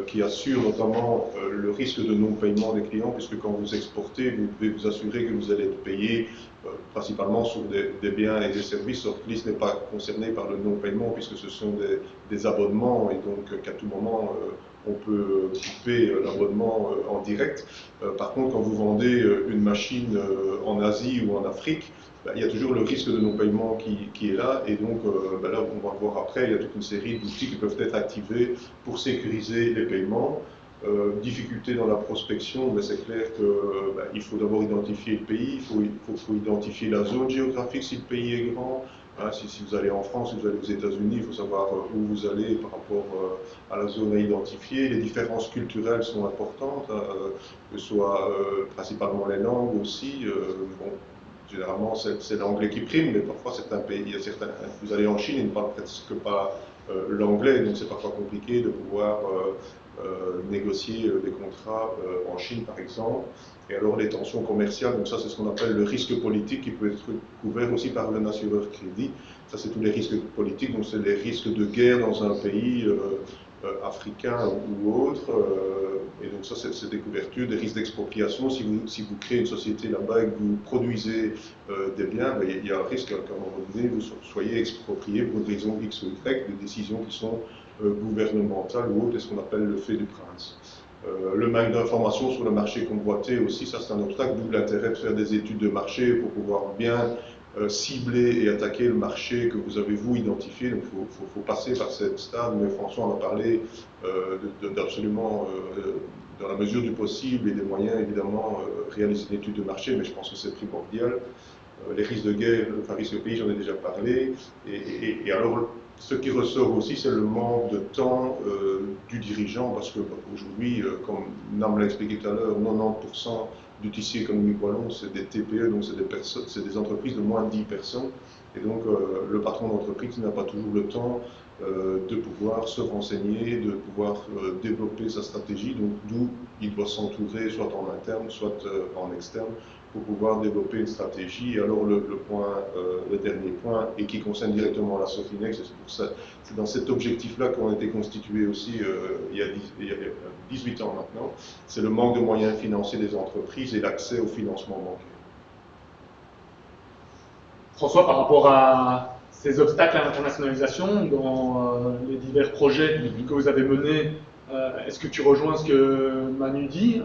qui assure notamment le risque de non-paiement des clients, puisque quand vous exportez, vous devez vous assurer que vous allez être payé principalement sur des biens et des services. Softlease n'est pas concerné par le non-paiement puisque ce sont des abonnements et donc qu'à tout moment on peut couper l'abonnement en direct. Par contre, quand vous vendez une machine en Asie ou en Afrique, il y a toujours le risque de non-paiement qui est là, et donc là, on va voir après, il y a toute une série d'outils qui peuvent être activés pour sécuriser les paiements. Difficulté dans la prospection, mais c'est clair qu'il faut d'abord identifier le pays, il faut identifier la zone géographique si le pays est grand. Si vous allez en France, si vous allez aux États-Unis, il faut savoir où vous allez par rapport à la zone à identifier. Les différences culturelles sont importantes, que ce soit principalement les langues aussi. Généralement, c'est l'anglais qui prime, mais parfois certains pays, vous allez en Chine, ils ne parlent presque pas l'anglais, donc c'est parfois compliqué de pouvoir négocier des contrats en Chine, par exemple. Et alors les tensions commerciales, donc ça c'est ce qu'on appelle le risque politique qui peut être couvert aussi par un assureur crédit. Ça c'est tous les risques politiques, donc c'est les risques de guerre dans un pays africain ou autre. Et donc ça c'est des couvertures, des risques d'expropriation. Si vous créez une société là-bas et que vous produisez des biens, il y a un risque qu'à un moment donné vous soyez exproprié pour une raison X ou Y, des décisions qui sont gouvernementales ou autres, et ce qu'on appelle le fait du prince. Le manque d'informations sur le marché convoité aussi, ça c'est un obstacle, d'où l'intérêt de faire des études de marché pour pouvoir bien cibler et attaquer le marché que vous avez vous identifié. Donc il faut passer par cette stade, mais François en a parlé d'absolument, dans la mesure du possible et des moyens évidemment, réaliser une étude de marché, mais je pense que c'est primordial. Les risques de guerre, enfin risques de pays, j'en ai déjà parlé, et alors ce qui ressort aussi, c'est le manque de temps du dirigeant, parce qu'aujourd'hui, comme Nam l'a expliqué tout à l'heure, 90% du tissu économique wallon, c'est des TPE, donc c'est des entreprises de moins de 10 personnes, et donc le patron d'entreprise n'a pas toujours le temps de pouvoir se renseigner, de pouvoir développer sa stratégie, donc d'où il doit s'entourer soit en interne, soit en externe, pour pouvoir développer une stratégie. Et alors le dernier point, et qui concerne directement la Sofinex, c'est dans cet objectif-là qu'on a été constitué aussi il y a 18 ans maintenant, c'est le manque de moyens financiers des entreprises et l'accès au financement bancaire. François, par rapport à ces obstacles à l'internationalisation dans les divers projets que vous avez menés, est-ce que tu rejoins ce que Manu dit?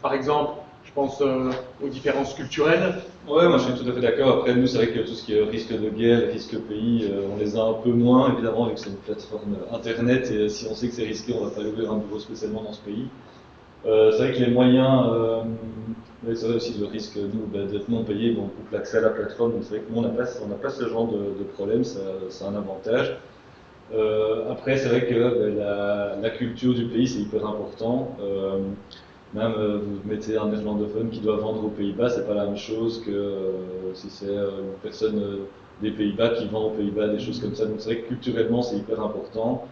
Par exemple, je pense aux différences culturelles. Ouais, moi je suis tout à fait d'accord. Après, nous, c'est vrai que tout ce qui est risque de guerre, risque pays, on les a un peu moins, évidemment, vu que c'est une plateforme internet, et si on sait que c'est risqué, on va pas ouvrir un bureau spécialement dans ce pays. C'est vrai que les moyens, c'est vrai aussi le risque, nous, d'être non payé, on coupe l'accès à la plateforme, donc c'est vrai que nous, on n'a pas ce genre de problème, c'est un avantage. Après, c'est vrai que la culture du pays, c'est hyper important. Même vous mettez un néerlandophone qui doit vendre aux Pays-Bas, c'est pas la même chose que si c'est une personne des Pays-Bas qui vend aux Pays-Bas, des choses comme ça. Donc c'est vrai que culturellement, c'est hyper important.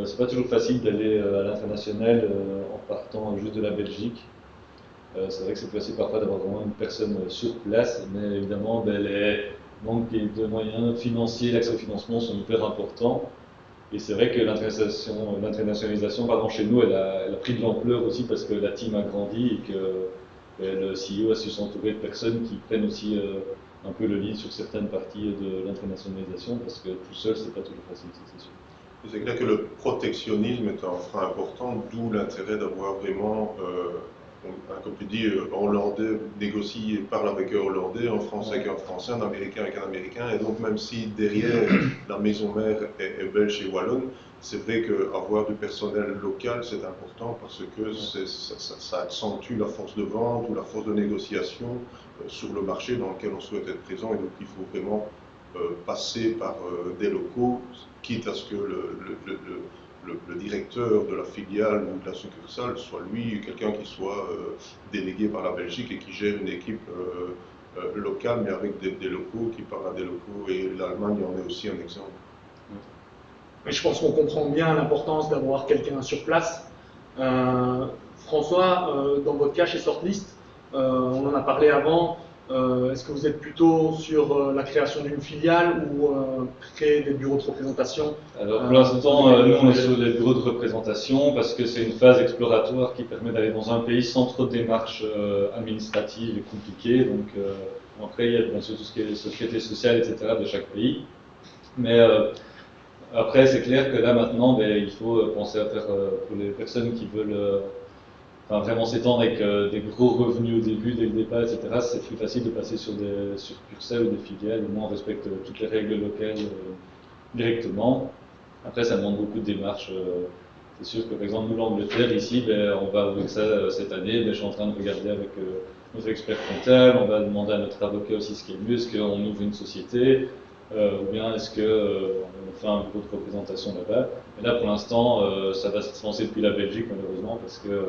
C'est pas toujours facile d'aller à l'international en partant juste de la Belgique. C'est vrai que c'est possible parfois d'avoir vraiment une personne sur place, mais évidemment, les manques de moyens financiers, l'accès au financement sont hyper importants. Et c'est vrai que l'internationalisation, pardon, chez nous, elle a pris de l'ampleur aussi parce que la team a grandi et que le CEO a su s'entourer de personnes qui prennent aussi un peu le lead sur certaines parties de l'internationalisation parce que tout seul, c'est pas toujours facile, c'est sûr. C'est clair que le protectionnisme est un frein important, d'où l'intérêt d'avoir vraiment, comme tu dis, Hollandais négocie et parle avec un Hollandais, un Français avec un Français, un Américain avec un Américain, et donc même si derrière la maison mère est belge et wallonne, c'est vrai qu'avoir du personnel local c'est important parce que ça accentue la force de vente ou la force de négociation sur le marché dans lequel on souhaite être présent, et donc il faut vraiment passer par des locaux, quitte à ce que le directeur de la filiale ou de la succursale soit lui quelqu'un qui soit délégué par la Belgique et qui gère une équipe locale, mais avec des locaux qui parlent à des locaux, et l'Allemagne en est aussi un exemple. Mais je pense qu'on comprend bien l'importance d'avoir quelqu'un sur place. François, dans votre cas chez Sortlist, on en a parlé avant, est-ce que vous êtes plutôt sur la création d'une filiale ou créer des bureaux de représentation? Alors pour l'instant, nous on est sur les bureaux de représentation parce que c'est une phase exploratoire qui permet d'aller dans un pays sans trop de démarches administratives et compliquées. Donc après, il y a bien sûr tout ce qui est sécurité sociale, etc. de chaque pays. Mais après, c'est clair que là maintenant, il faut penser à faire pour les personnes qui veulent vraiment s'étendre avec des gros revenus au début, dès le départ, etc. C'est plus facile de passer sur des succursales ou des filiales, au moins on respecte toutes les règles locales directement. Après, ça demande beaucoup de démarches. C'est sûr que par exemple, nous, l'Angleterre, ici, on va ouvrir ça cette année. Je suis en train de regarder avec notre expert comptable, on va demander à notre avocat aussi ce qui est mieux, est-ce qu'on ouvre une société ou bien est-ce qu'on fait un bureau de représentation là-bas. Mais là, pour l'instant, ça va se lancer depuis la Belgique, malheureusement, parce que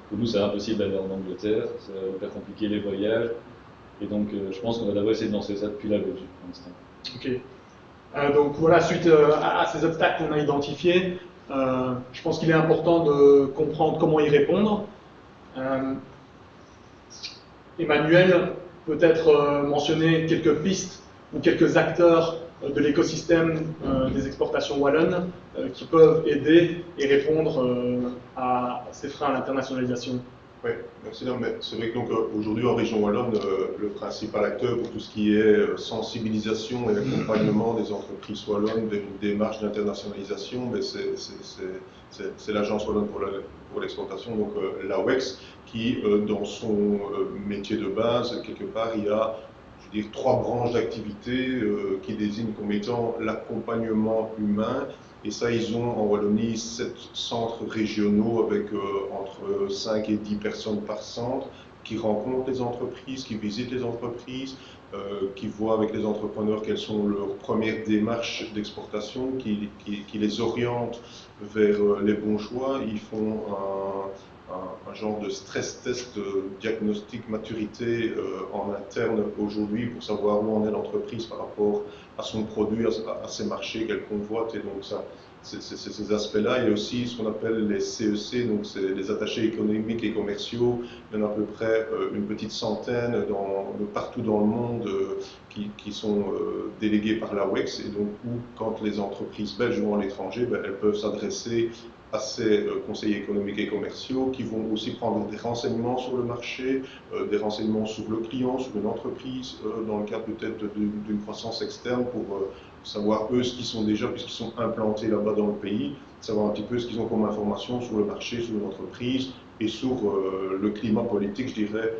pour nous, c'est impossible d'aller en Angleterre, c'est hyper compliqué les voyages. Et donc, je pense qu'on va d'abord essayer de lancer ça depuis la Belgique pour l'instant. Ok. Donc voilà, suite à ces obstacles qu'on a identifiés, je pense qu'il est important de comprendre comment y répondre. Emmanuel, peut-être mentionner quelques pistes ou quelques acteurs de l'écosystème des exportations wallonnes qui peuvent aider et répondre à ces freins à l'internationalisation. Oui, merci. C'est vrai que aujourd'hui en région wallonne, le principal acteur pour tout ce qui est sensibilisation et accompagnement des entreprises wallonnes vers une démarche d'internationalisation, c'est l'Agence wallonne pour l'exportation, donc l'AWEX, qui dans son métier de base, quelque part, il y a, je veux dire, 3 branches d'activité qui désignent comme étant l'accompagnement humain. Et ça, ils ont en Wallonie 7 centres régionaux avec entre 5 et 10 personnes par centre qui rencontrent les entreprises, qui visitent les entreprises, qui voient avec les entrepreneurs quelles sont leurs premières démarches d'exportation, qui les orientent vers les bons choix. Ils font un genre de stress test diagnostic maturité en interne aujourd'hui pour savoir où en est l'entreprise par rapport à son produit, à ses marchés qu'elle convoite. Et donc ça, c'est ces aspects-là. Il y a aussi ce qu'on appelle les CEC, donc c'est les attachés économiques et commerciaux. Il y en a à peu près une petite centaine partout dans le monde qui sont délégués par l'AWEX, et donc où, quand les entreprises belges vont à l'étranger, elles peuvent s'adresser à ces conseillers économiques et commerciaux qui vont aussi prendre des renseignements sur le marché, des renseignements sur le client, sur une entreprise, dans le cadre peut-être d'une croissance externe pour savoir eux ce qu'ils sont déjà, puisqu'ils sont implantés là-bas dans le pays, savoir un petit peu ce qu'ils ont comme information sur le marché, sur une entreprise et sur le climat politique, je dirais,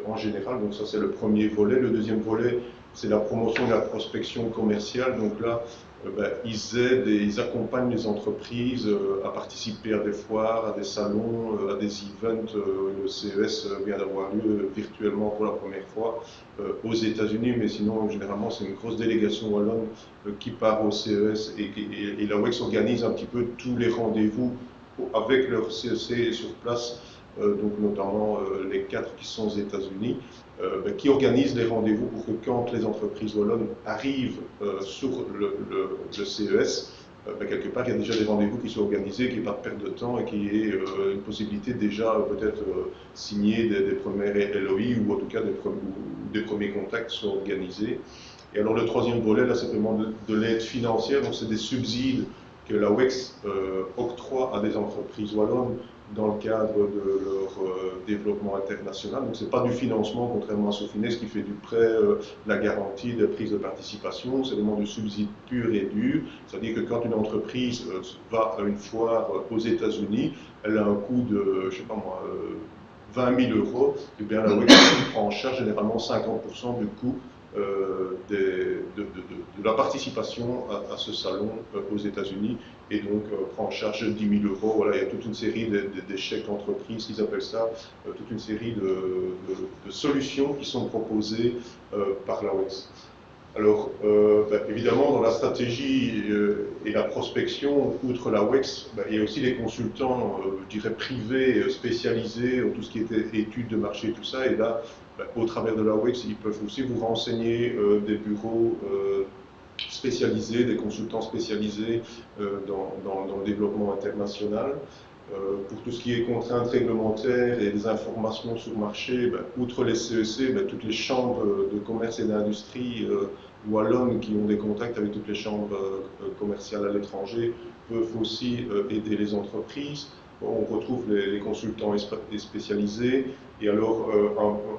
en général. Donc ça, c'est le premier volet. Le deuxième volet, c'est la promotion et la prospection commerciale. Donc là, ils aident et ils accompagnent les entreprises à participer à des foires, à des salons, à des events. Le CES vient d'avoir lieu virtuellement pour la première fois aux États-Unis, mais sinon, généralement, c'est une grosse délégation wallonne qui part au CES et la WEX organise un petit peu tous les rendez-vous avec leur CEC sur place, donc notamment les 4 qui sont aux États-Unis, qui organisent les rendez-vous pour que quand les entreprises wallonnes arrivent sur le CES, quelque part il y a déjà des rendez-vous qui sont organisés, qu'il n'y ait pas de perte de temps et qu'il y ait une possibilité déjà peut-être signer des premières LOI ou en tout cas des premiers contacts sont organisés. Et alors le troisième volet, là, c'est vraiment de l'aide financière, donc c'est des subsides que la WEX octroie à des entreprises wallonnes dans le cadre de leur développement international. Donc ce n'est pas du financement, contrairement à Sofinex qui fait du prêt, la garantie, des prises de participation, c'est vraiment du subside pur et dur. C'est-à-dire que quand une entreprise va à une foire aux États-Unis, elle a un coût de, je sais pas moi, 20 000 €, et bien la WEX prend en charge généralement 50% du coût de la participation à ce salon aux États-Unis et donc prend en charge 10 000 €. Voilà, il y a toute une série de chèques entreprises, ils appellent ça, toute une série de solutions qui sont proposées par la WEX. Alors, évidemment, dans la stratégie et la prospection, outre la WEX, il y a aussi les consultants, je dirais, privés, spécialisés, en tout ce qui était études de marché, tout ça. Et là, au travers de la WEX, ils peuvent aussi vous renseigner des bureaux spécialisés, des consultants spécialisés dans le développement international. Pour tout ce qui est contraintes réglementaires et des informations sur le marché, outre les CEC, toutes les chambres de commerce et d'industrie wallonnes qui ont des contacts avec toutes les chambres commerciales à l'étranger peuvent aussi aider les entreprises. On retrouve les consultants spécialisés et alors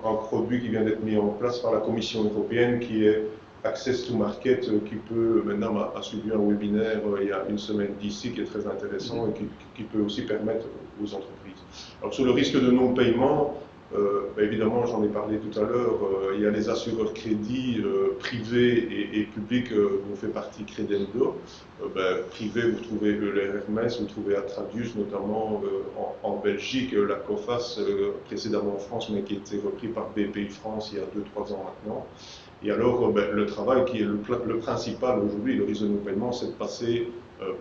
un produit qui vient d'être mis en place par la Commission européenne qui est Access to Market, qui peut, maintenant a suivi un webinaire il y a une semaine d'ici qui est très intéressant et qui peut aussi permettre aux entreprises. Alors sur le risque de non-paiement, évidemment j'en ai parlé tout à l'heure, il y a les assureurs crédits privés et publics dont fait partie Credendo. Privé, vous trouvez le Hermès, vous trouvez Atradius notamment en Belgique, la COFAS précédemment en France mais qui a été repris par BPI France il y a 2-3 ans maintenant. Et alors, le travail qui est le principal aujourd'hui, le risque de non-paiement, c'est de passer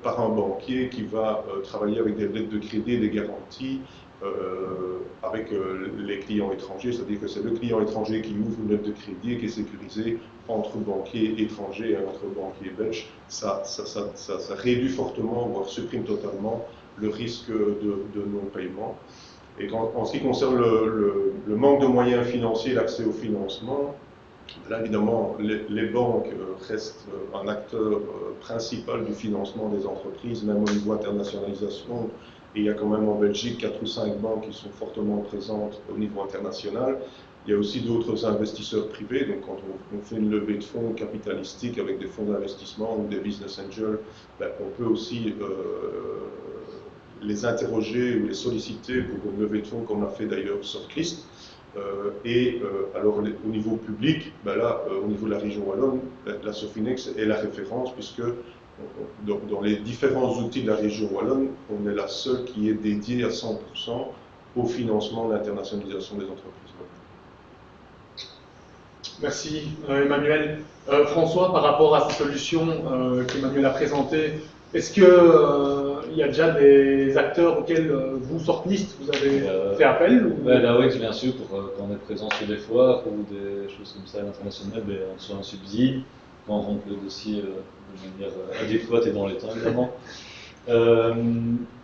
par un banquier qui va travailler avec des lettres de crédit et des garanties avec les clients étrangers. C'est-à-dire que c'est le client étranger qui ouvre une lettre de crédit et qui est sécurisé entre banquiers étrangers et entre banquiers belges. Ça réduit fortement, voire supprime totalement le risque de non-paiement. Et en ce qui concerne le manque de moyens financiers, l'accès au financement, là, évidemment, les banques restent un acteur principal du financement des entreprises, même au niveau internationalisation. Et il y a quand même en Belgique 4 ou 5 banques qui sont fortement présentes au niveau international. Il y a aussi d'autres investisseurs privés. Donc, quand on fait une levée de fonds capitalistique avec des fonds d'investissement ou des business angels, on peut aussi les interroger ou les solliciter pour une levée de fonds, comme l'a fait d'ailleurs Sortlist. Alors au niveau public, là, au niveau de la région wallonne, la Sofinex est la référence puisque dans les différents outils de la région wallonne, on est la seule qui est dédiée à 100% au financement de l'internationalisation des entreprises. Merci Emmanuel. François, par rapport à ces solutions qu'Emmanuel a présentées, est-ce qu'il y a déjà des acteurs auxquels vous, Sortlist, vous avez fait appel ou... La WEX, bien sûr, pour quand on est présent sur des foires ou des choses comme ça à l'international, on soit un subside, quand on rentre le dossier de manière adéquate et dans les temps, évidemment.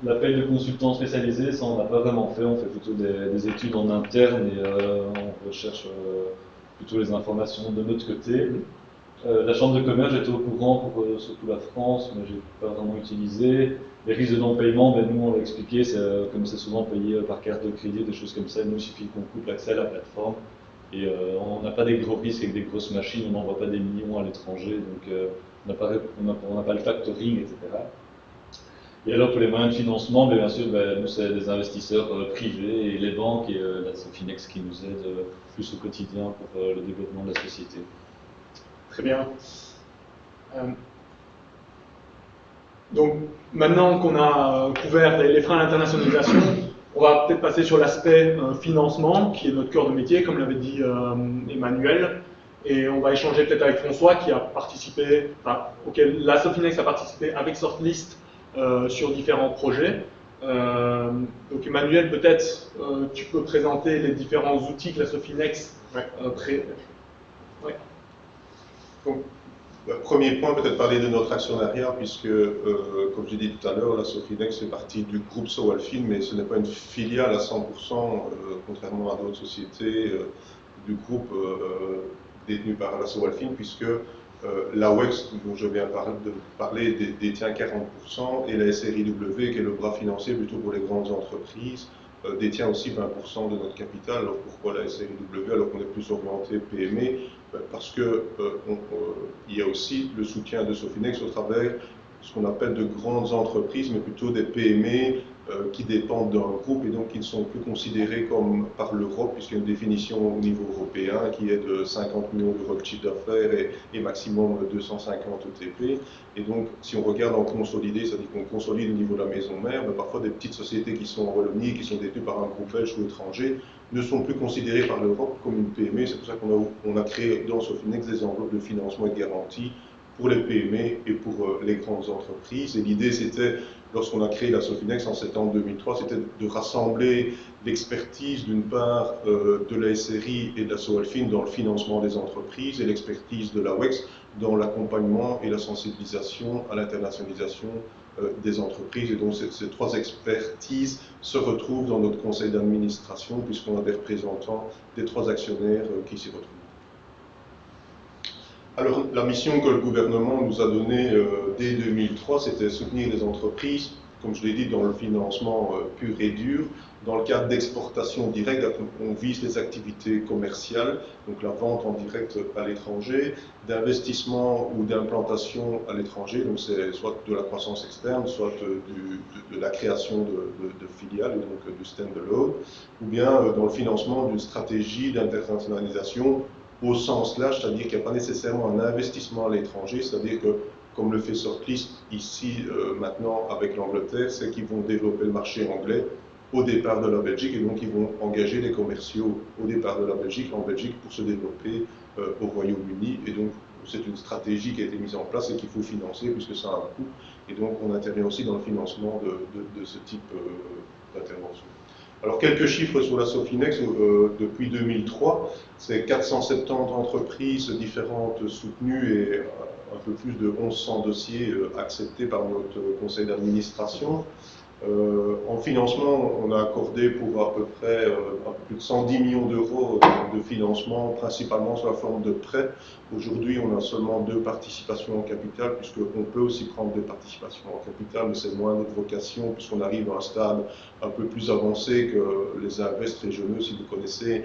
L'appel de consultants spécialisés, ça on n'a pas vraiment fait, on fait plutôt des études en interne et on recherche plutôt les informations de notre côté. La chambre de commerce, j'étais au courant pour surtout la France, mais j'ai pas vraiment utilisé. Les risques de non-paiement, ben, nous on l'a expliqué, comme c'est souvent payé par carte de crédit, des choses comme ça, nous il suffit qu'on coupe l'accès à la plateforme. Et on n'a pas des gros risques avec des grosses machines, on n'envoie pas des millions à l'étranger, donc on n'a pas le factoring, etc. Et alors pour les moyens de financement, bien sûr, nous c'est des investisseurs privés et les banques et la Sofinex qui nous aident plus au quotidien pour le développement de la société. Très bien. Donc maintenant qu'on a couvert les freins à l'internationalisation, on va peut-être passer sur l'aspect financement, qui est notre cœur de métier, comme l'avait dit Emmanuel. Et on va échanger peut-être avec François, qui a participé, auquel la Sofinex a participé avec Sortlist sur différents projets. Donc Emmanuel, peut-être tu peux présenter les différents outils que la Sofinex Donc, premier point, peut-être parler de notre actionnariat, puisque, comme j'ai dit tout à l'heure, la Sofinex fait partie du groupe Sowalfin, mais ce n'est pas une filiale à 100%, contrairement à d'autres sociétés du groupe détenues par la Sowalfin, puisque la WEX, dont je viens de parler, détient 40%, et la SRIW, qui est le bras financier plutôt pour les grandes entreprises, détient aussi 20% de notre capital. Alors pourquoi la SRIW alors qu'on est plus orienté PME? Parce qu'il y a aussi le soutien de Sofinex au travers de ce qu'on appelle de grandes entreprises, mais plutôt des PME qui dépendent d'un groupe et donc qui ne sont plus considérés comme par l'Europe, puisqu'il y a une définition au niveau européen qui est de 50 millions d'euros de chiffre d'affaires et maximum 250 ETP. Et donc, si on regarde en consolidé, c'est-à-dire qu'on consolide au niveau de la maison mère, mais parfois des petites sociétés qui sont en Wallonie, qui sont détenues par un groupe belge ou étranger, ne sont plus considérées par l'Europe comme une PME. C'est pour ça qu'on a créé dans Sofinex des enveloppes de financement et de garantie pour les PME et pour les grandes entreprises. Et l'idée, c'était, lorsqu'on a créé la Sofinex en septembre 2003, c'était de rassembler l'expertise d'une part de la SRI et de la Sowalfin dans le financement des entreprises et l'expertise de la WEX dans l'accompagnement et la sensibilisation à l'internationalisation des entreprises. Et donc ces trois expertises se retrouvent dans notre conseil d'administration puisqu'on a des représentants des trois actionnaires qui s'y retrouvent. Alors, la mission que le gouvernement nous a donnée dès 2003, c'était soutenir les entreprises, comme je l'ai dit, dans le financement pur et dur. Dans le cadre d'exportation directe, on vise les activités commerciales, donc la vente en direct à l'étranger, d'investissement ou d'implantation à l'étranger, donc c'est soit de la croissance externe, soit de la création de filiales, et donc du stand-alone, ou bien dans le financement d'une stratégie d'internationalisation au sens large, c'est-à-dire qu'il n'y a pas nécessairement un investissement à l'étranger, c'est-à-dire que, comme le fait Sortlist ici maintenant avec l'Angleterre, c'est qu'ils vont développer le marché anglais au départ de la Belgique, et donc ils vont engager des commerciaux au départ de la Belgique, en Belgique, pour se développer au Royaume-Uni, et donc c'est une stratégie qui a été mise en place et qu'il faut financer puisque ça a un coût, et donc on intervient aussi dans le financement de ce type d'intervention. Alors, quelques chiffres sur la Sofinex. Depuis 2003, c'est 470 entreprises différentes soutenues et un peu plus de 1100 dossiers acceptés par notre conseil d'administration. En financement, on a accordé pour à peu près un peu plus de 110 millions d'euros de financement, principalement sous la forme de prêts. Aujourd'hui, on a seulement 2 participations en capital, puisqu'on peut aussi prendre des participations en capital, mais c'est moins notre vocation, puisqu'on arrive à un stade un peu plus avancé que les invests régionaux, si vous connaissez,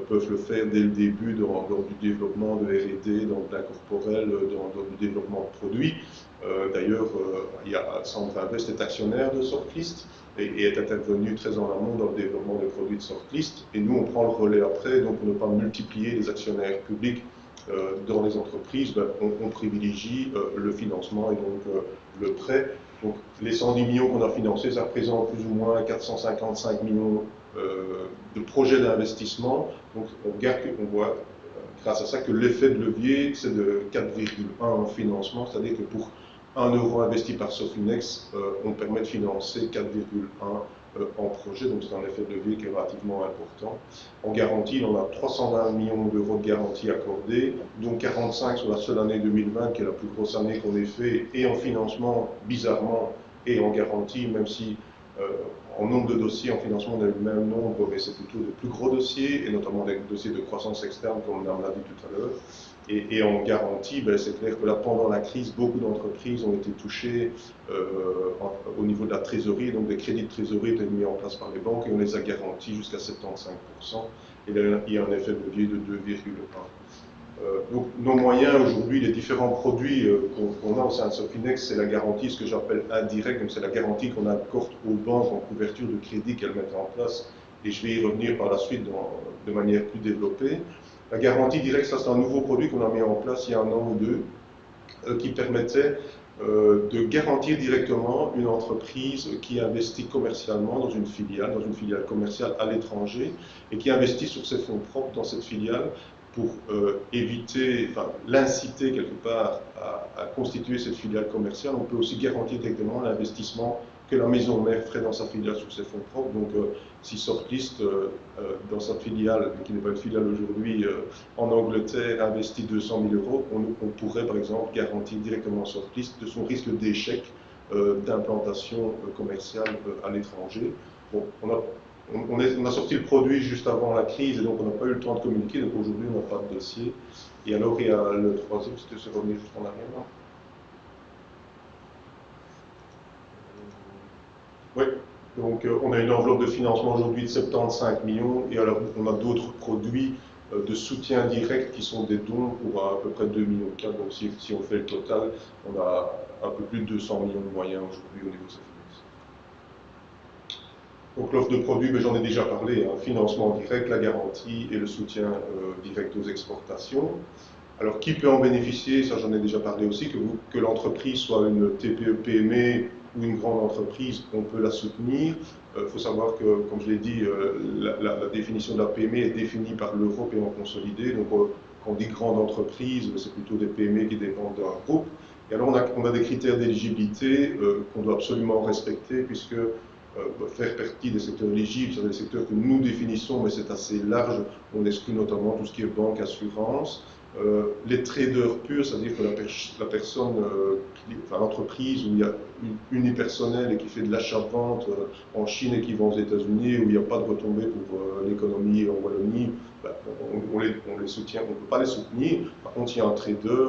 peuvent le faire dès le début dans du développement de R&D, dans de l'incorporel, dans du développement de produits. D'ailleurs, Sandra Invest est actionnaire de Sortlist et est intervenu très en amont dans le développement des produits de Sortlist. Et nous, on prend le relais après, donc pour ne pas multiplier les actionnaires publics dans les entreprises, on privilégie le financement et donc le prêt. Donc les 110 millions qu'on a financés, ça représente plus ou moins 455 millions de projets d'investissement. Donc on voit grâce à ça que l'effet de levier, c'est de 4,1 en financement, c'est-à-dire que pour 1 euro investi par Sofinex, on permet de financer 4,1 en projet, donc c'est un effet de levier qui est relativement important. En garantie, on a 320 millions d'euros de garantie accordée, dont 45 sur la seule année 2020, qui est la plus grosse année qu'on ait fait, et en financement, bizarrement, et en garantie, même si en nombre de dossiers, en financement, on a eu le même nombre, mais c'est plutôt de plus gros dossiers, et notamment des dossiers de croissance externe, comme on l'a dit tout à l'heure. Et en garantie, c'est clair que là, pendant la crise, beaucoup d'entreprises ont été touchées au niveau de la trésorerie, donc des crédits de trésorerie étaient mis en place par les banques et on les a garantis jusqu'à 75%, et là, il y a un effet de levier de 2,1. Donc nos moyens aujourd'hui, les différents produits qu'on a au sein de Sofinex, c'est la garantie, ce que j'appelle indirecte, donc c'est la garantie qu'on accorde aux banques en couverture de crédit qu'elles mettent en place, et je vais y revenir par la suite de manière plus développée. La garantie directe, ça c'est un nouveau produit qu'on a mis en place il y a 1 an ou 2, qui permettait de garantir directement une entreprise qui investit commercialement dans une filiale commerciale à l'étranger, et qui investit sur ses fonds propres dans cette filiale pour l'inciter quelque part à constituer cette filiale commerciale. On peut aussi garantir directement l'investissement que la maison mère ferait dans sa filiale sur ses fonds propres. Donc si Sortlist, dans sa filiale, qui n'est pas une filiale aujourd'hui, en Angleterre, investit 200 000 €, on pourrait par exemple garantir directement Sortlist de son risque d'échec d'implantation commerciale à l'étranger. Bon, on a sorti le produit juste avant la crise et donc on n'a pas eu le temps de communiquer, donc aujourd'hui on n'a pas de dossier. Et alors il y a le troisième, c'était se revenir juste en arrière là. Oui, donc on a une enveloppe de financement aujourd'hui de 75 millions, et alors on a d'autres produits de soutien direct qui sont des dons pour à peu près 2,4 millions. Donc si on fait le total, on a un peu plus de 200 millions de moyens aujourd'hui au niveau de Sofinex. Donc l'offre de produits, j'en ai déjà parlé, financement direct, la garantie et le soutien direct aux exportations. Alors qui peut en bénéficier? Ça j'en ai déjà parlé aussi, que l'entreprise soit une TPE-PME ou une grande entreprise, on peut la soutenir. Il faut savoir que, comme je l'ai dit, la définition de la PME est définie par l'Européen consolidé. Donc quand on dit grande entreprise, c'est plutôt des PME qui dépendent d'un groupe. Et alors on a des critères d'éligibilité qu'on doit absolument respecter, puisque faire partie des secteurs éligibles, c'est des secteurs que nous définissons, mais c'est assez large. On exclut notamment tout ce qui est banque, assurance. Les traders purs, c'est-à-dire que la personne, l'entreprise où il y a unipersonnel et qui fait de l'achat-vente en Chine et qui vend aux États-Unis, où il n'y a pas de retombée pour l'économie en Wallonie, on les soutient, on ne peut pas les soutenir. Par contre, il y a un trader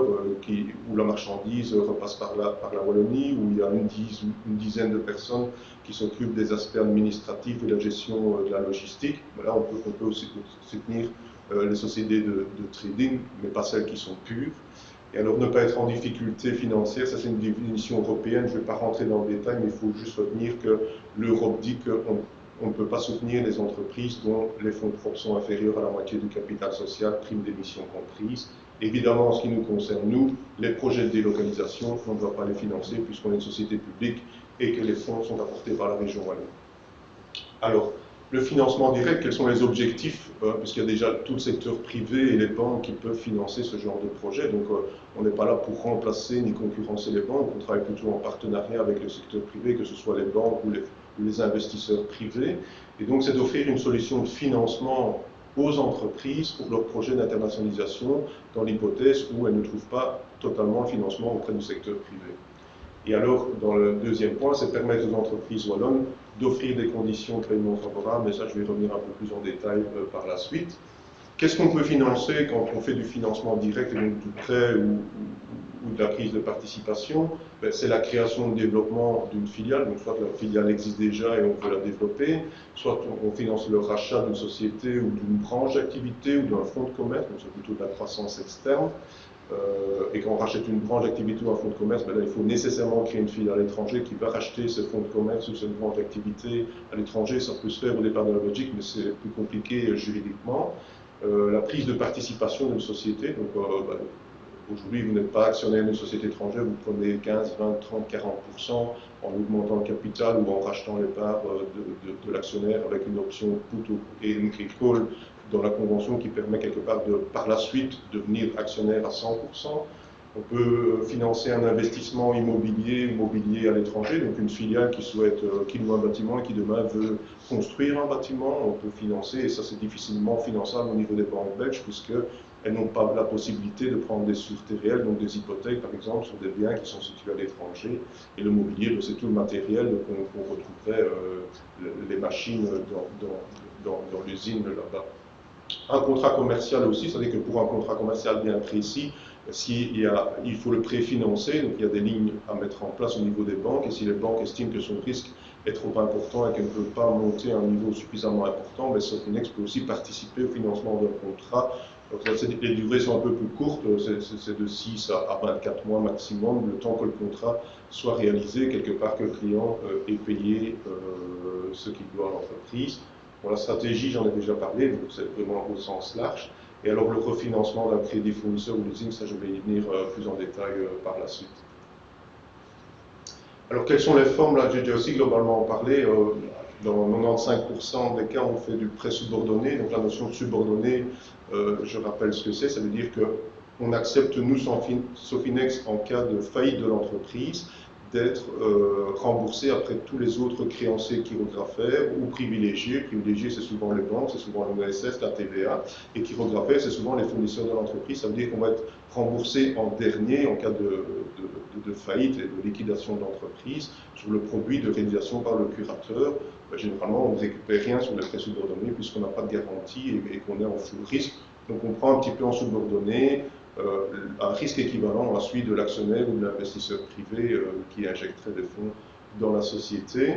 où la marchandise repasse par la Wallonie, où il y a une dizaine de personnes qui s'occupent des aspects administratifs et de la gestion de la logistique. Là, on peut aussi soutenir les sociétés de trading, mais pas celles qui sont pures. Et alors ne pas être en difficulté financière, ça c'est une définition européenne, je ne vais pas rentrer dans le détail, mais il faut juste retenir que l'Europe dit qu'on ne peut pas soutenir les entreprises dont les fonds propres sont inférieurs à la moitié du capital social, prime d'émission comprise. Évidemment, en ce qui nous concerne, nous, les projets de délocalisation, on ne doit pas les financer puisqu'on est une société publique et que les fonds sont apportés par la région Wallonne. Alors, le financement direct, quels sont les objectifs? Puisqu'il y a déjà tout le secteur privé et les banques qui peuvent financer ce genre de projet. Donc on n'est pas là pour remplacer ni concurrencer les banques, on travaille plutôt en partenariat avec le secteur privé, que ce soit les banques ou les investisseurs privés. Et donc c'est d'offrir une solution de financement aux entreprises pour leurs projets d'internationalisation dans l'hypothèse où elles ne trouvent pas totalement le financement auprès du secteur privé. Et alors, dans le deuxième point, c'est permettre aux entreprises wallonnes d'offrir des conditions de paiement favorables, mais ça je vais revenir un peu plus en détail par la suite. Qu'est-ce qu'on peut financer quand on fait du financement direct, et donc du prêt ou de la prise de participation? C'est la création ou le développement d'une filiale, donc soit la filiale existe déjà et on veut la développer, soit on finance le rachat d'une société ou d'une branche d'activité ou d'un fonds de commerce, donc c'est plutôt de la croissance externe. Et quand on rachète une branche d'activité ou un fonds de commerce, là, il faut nécessairement créer une filiale à l'étranger qui va racheter ce fonds de commerce ou cette branche d'activité à l'étranger. Ça peut se faire au départ de la Belgique, mais c'est plus compliqué juridiquement. La prise de participation d'une société. Donc, aujourd'hui, vous n'êtes pas actionnaire d'une société étrangère, vous prenez 15, 20, 30, 40% en augmentant le capital ou en rachetant les parts de l'actionnaire avec une option put et une call dans la convention qui permet quelque part par la suite de devenir actionnaire à 100%. On peut financer un investissement immobilier à l'étranger, donc une filiale qui loue un bâtiment et qui demain veut construire un bâtiment, on peut financer, et ça c'est difficilement finançable au niveau des banques belges, puisqu'elles n'ont pas la possibilité de prendre des sûretés réelles, donc des hypothèques par exemple sur des biens qui sont situés à l'étranger, et le mobilier c'est tout le matériel qu'on retrouverait, les machines dans l'usine là-bas. Un contrat commercial aussi, c'est-à-dire que pour un contrat commercial bien précis, il faut le préfinancer, donc il y a des lignes à mettre en place au niveau des banques, et si les banques estiment que son risque est trop important et qu'elle ne peut pas monter à un niveau suffisamment important, Sofinex peut aussi participer au financement d'un contrat. Donc là, les durées sont un peu plus courtes, c'est de 6 à 24 mois maximum, le temps que le contrat soit réalisé, quelque part que le client ait payé ce qu'il doit à l'entreprise. Bon, la stratégie, j'en ai déjà parlé, donc c'est vraiment au sens large. Et alors le refinancement d'un crédit fournisseur ou leasing, ça je vais y venir plus en détail par la suite. Alors quelles sont les formes? Là, j'ai déjà aussi globalement parlé. Dans 95% des cas, on fait du prêt subordonné. Donc la notion de subordonné, je rappelle ce que c'est. Ça veut dire qu'on accepte, nous, Sofinex, en cas de faillite de l'entreprise, d'être remboursé après tous les autres créanciers chirographaires ou privilégiés. Privilégiés, c'est souvent les banques, c'est souvent l'ESS, la TVA, et chirographaires, c'est souvent les fournisseurs de l'entreprise. Ça veut dire qu'on va être remboursé en dernier en cas de faillite et de liquidation de l'entreprise sur le produit de réalisation par le curateur. Généralement, on ne récupère rien sur les prêts subordonnés puisqu'on n'a pas de garantie et qu'on est en full risque. Donc on prend un petit peu en subordonné un risque équivalent à celui de l'actionnaire ou de l'investisseur privé qui injecterait des fonds dans la société.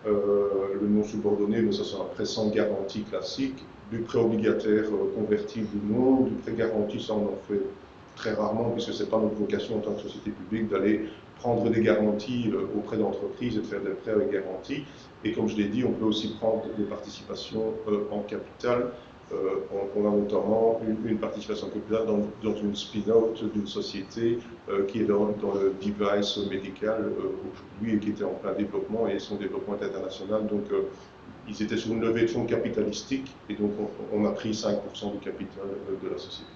Le non subordonné, mais ça c'est un prêt sans garantie classique. Du prêt obligataire convertible ou non, du prêt garanti, ça on en fait très rarement puisque ce n'est pas notre vocation en tant que société publique d'aller prendre des garanties auprès d'entreprises et de faire des prêts avec garantie. Et comme je l'ai dit, on peut aussi prendre des participations en capital. On a notamment une participation capitale dans une spin-out d'une société qui est dans le device médical aujourd'hui et qui était en plein développement et son développement est international. Donc ils étaient sur une levée de fonds capitalistique et donc on a pris 5% du capital de la société.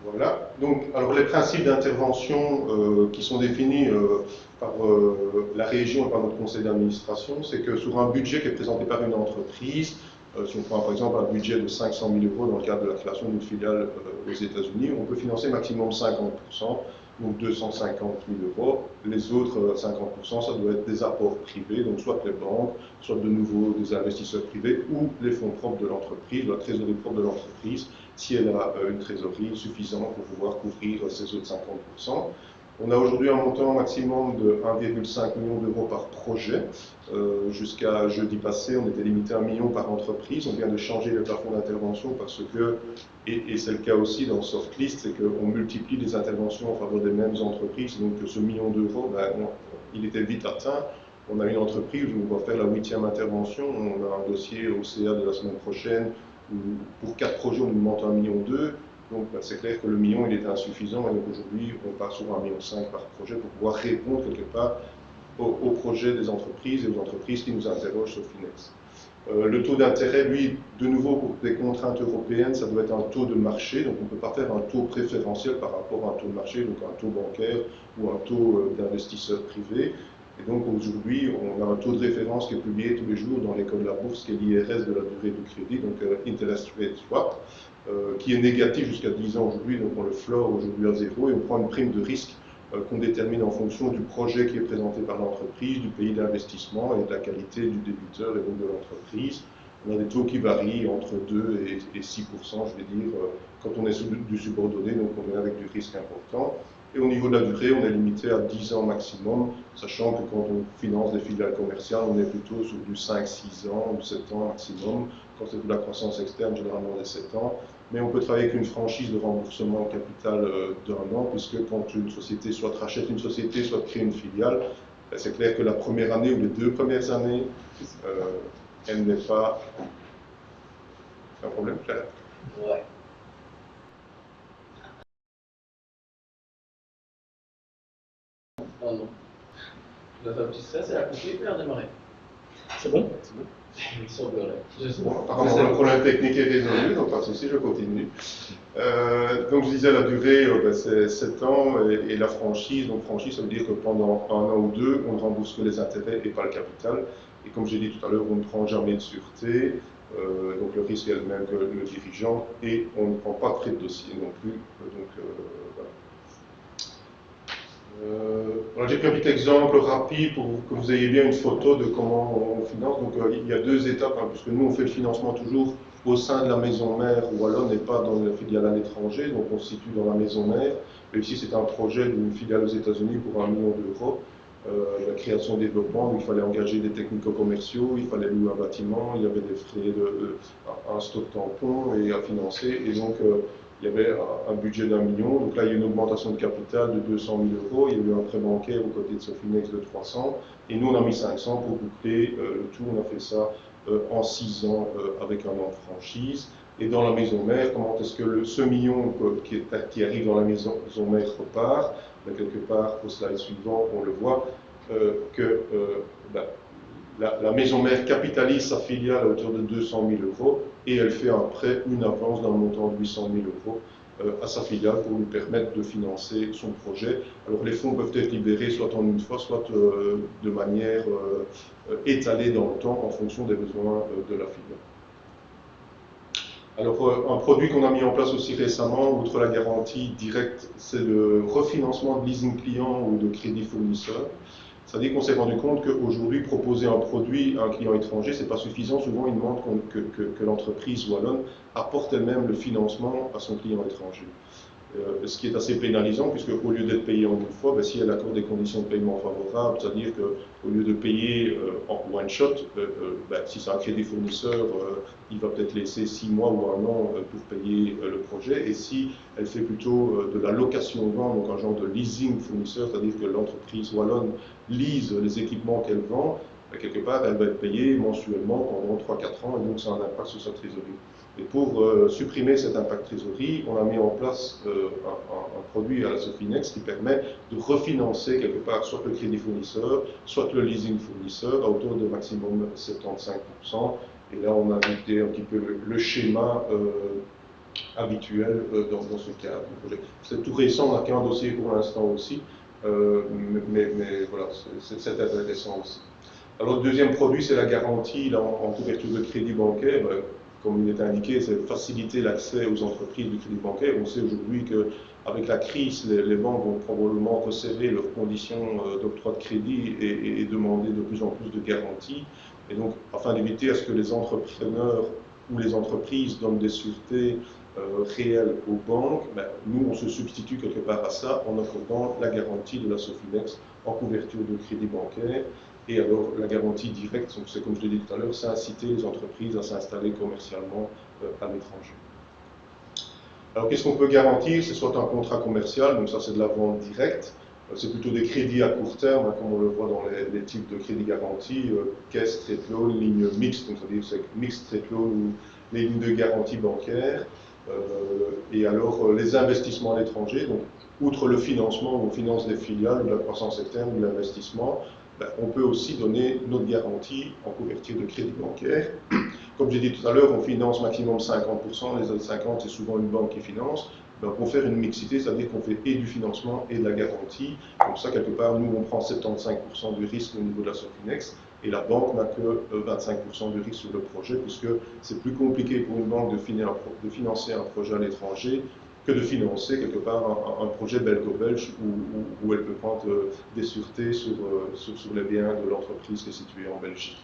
Voilà. Donc, alors les principes d'intervention qui sont définis par la région et par notre conseil d'administration, c'est que sur un budget qui est présenté par une entreprise, si on prend par exemple un budget de 500 000 € dans le cadre de la création d'une filiale aux États-Unis, on peut financer maximum 50%, donc 250 000 €. Les autres 50%, ça doit être des apports privés, donc soit les banques, soit de nouveau des investisseurs privés ou les fonds propres de l'entreprise, la trésorerie propre de l'entreprise, si elle a une trésorerie suffisante pour pouvoir couvrir ces autres 50%. On a aujourd'hui un montant maximum de 1,5 million € par projet. Jusqu'à jeudi passé, on était limité à 1 million par entreprise. On vient de changer le plafond d'intervention parce que, et c'est le cas aussi dans Softlist, c'est qu'on multiplie les interventions en faveur des mêmes entreprises. Donc ce million d'euros, il était vite atteint. On a une entreprise où on va faire la 8e intervention. On a un dossier au CA de la semaine prochaine où pour 4 projets, on nous demande 1,2 million. Donc c'est clair que le million, il est insuffisant. Et donc aujourd'hui, on part sur 1,5 million par projet pour pouvoir répondre quelque part aux projets des entreprises et aux entreprises qui nous interrogent sur Finex. Le taux d'intérêt, lui, de nouveau, pour des contraintes européennes, ça doit être un taux de marché. Donc on ne peut pas faire un taux préférentiel par rapport à un taux de marché, donc un taux bancaire ou un taux d'investisseur privé. Et donc aujourd'hui, on a un taux de référence qui est publié tous les jours dans l'école de la bourse, qui est l'IRS de la durée du crédit, donc Interest Rate Swap, qui est négatif jusqu'à 10 ans aujourd'hui, donc on le floor aujourd'hui à 0 et on prend une prime de risque qu'on détermine en fonction du projet qui est présenté par l'entreprise, du pays d'investissement et de la qualité du débiteur et donc de l'entreprise. On a des taux qui varient entre 2 et 6%, je vais dire, quand on est sur du subordonné, donc on est avec du risque important. Et au niveau de la durée, on est limité à 10 ans maximum, sachant que quand on finance des filiales commerciales, on est plutôt sur du 5-6 ans ou 7 ans maximum. Quand c'est de la croissance externe, généralement des 7 ans. Mais on peut travailler avec une franchise de remboursement en capital d'1 an, puisque quand une société soit rachète une société, soit crée une filiale, c'est clair que la première année ou les 2 premières années, elle n'est pas... C'est un problème, Claire? Ouais. Oh non. Tu dois faire un petit stress, elle a compris, puis elle a redémarré. C'est bon? C'est bon. Il semblerait. Bon, apparemment, le problème technique est résolu, donc pas de souci, je continue. Donc je disais, la durée, c'est 7 ans, et la franchise, donc franchise, ça veut dire que pendant 1 an ou 2, on ne rembourse que les intérêts et pas le capital. Et comme j'ai dit tout à l'heure, on ne prend jamais de sûreté, donc le risque est le même que le dirigeant, et on ne prend pas de frais de dossier non plus. Donc voilà. Voilà, j'ai pris un petit exemple rapide pour que vous ayez bien une photo de comment on finance. Donc il y a deux étapes, hein, puisque nous on fait le financement toujours au sein de la maison mère wallonne et pas dans la filiale à l'étranger, donc on se situe dans la maison mère. Et ici c'est un projet d'une filiale aux États-Unis pour 1 million d'euros. La création et développement, où il fallait engager des technico-commerciaux, il fallait louer un bâtiment, il y avait des frais un stock tampon et à financer, et donc il y avait un budget d'1 million. Donc là il y a une augmentation de capital de 200 000 euros, il y a eu un prêt bancaire aux côtés de Sofinex de 300, et nous on a mis 500 pour boucler le tout. On a fait ça en 6 ans avec 1 an de franchise. Et dans la maison mère, comment est-ce que ce million qui arrive dans la maison mère repart? Quelque part, au slide suivant, on le voit, la maison mère capitalise sa filiale à hauteur de 200 000 euros et elle fait un prêt, une avance d'un montant de 800 000 euros à sa filiale pour lui permettre de financer son projet. Alors les fonds peuvent être libérés soit en une fois, soit de manière étalée dans le temps en fonction des besoins de la filiale. Alors, un produit qu'on a mis en place aussi récemment, outre la garantie directe, c'est le refinancement de leasing client ou de crédit fournisseur. C'est-à-dire qu'on s'est rendu compte qu'aujourd'hui, proposer un produit à un client étranger, ce n'est pas suffisant. Souvent, il demande que l'entreprise wallonne apporte elle-même le financement à son client étranger. Ce qui est assez pénalisant, puisque au lieu d'être payé en une fois, si elle accorde des conditions de paiement favorables, c'est-à-dire qu'au lieu de payer en one shot, si c'est un crédit fournisseur, il va peut-être laisser 6 mois ou 1 an pour payer le projet. Et si elle fait plutôt de la location-vente, donc un genre de leasing fournisseur, c'est-à-dire que l'entreprise wallonne lise les équipements qu'elle vend, quelque part, elle va être payée mensuellement pendant 3-4 ans, et donc ça a un impact sur sa trésorerie. Et pour supprimer cet impact trésorerie, on a mis en place un produit à la Sofinex qui permet de refinancer quelque part soit le crédit fournisseur, soit le leasing fournisseur à hauteur de maximum 75%. Et là, on a ajouté un petit peu le schéma habituel dans ce cadre du projet. C'est tout récent, on n'a qu'un dossier pour l'instant aussi, mais voilà, c'est intéressant aussi. Alors, le deuxième produit, c'est la garantie là, en couverture de crédit bancaire. Comme il est indiqué, c'est faciliter l'accès aux entreprises du crédit bancaire. On sait aujourd'hui qu'avec la crise, les banques vont probablement resserrer leurs conditions d'octroi de crédit et demander de plus en plus de garanties. Et donc, afin d'éviter à ce que les entrepreneurs ou les entreprises donnent des sûretés réelles aux banques, nous, on se substitue quelque part à ça en accordant la garantie de la Sofinex en couverture de crédit bancaire. Et alors, la garantie directe, c'est comme je l'ai dit tout à l'heure, c'est inciter les entreprises à s'installer commercialement à l'étranger. Alors, qu'est-ce qu'on peut garantir? C'est soit un contrat commercial, donc ça c'est de la vente directe, c'est plutôt des crédits à court terme, comme on le voit dans les types de crédits garantis, caisse, trade loan, ligne mixte, donc c'est-à-dire c'est mixte, trade loan ou les lignes de garantie bancaire. Et alors, les investissements à l'étranger, donc outre le financement, où on finance des filiales, de la croissance externe, ou l'investissement, on peut aussi donner notre garantie en couverture de crédit bancaire. Comme j'ai dit tout à l'heure, on finance maximum 50%, les autres 50%, c'est souvent une banque qui finance. Pour faire une mixité, c'est-à-dire qu'on fait et du financement et de la garantie. Comme ça, quelque part, nous, on prend 75% du risque au niveau de la Sofinex, et la banque n'a que 25% du risque sur le projet, puisque c'est plus compliqué pour une banque de financer un projet à l'étranger que de financer quelque part un projet belgo-belge où elle peut prendre des sûretés sur les biens de l'entreprise qui est située en Belgique.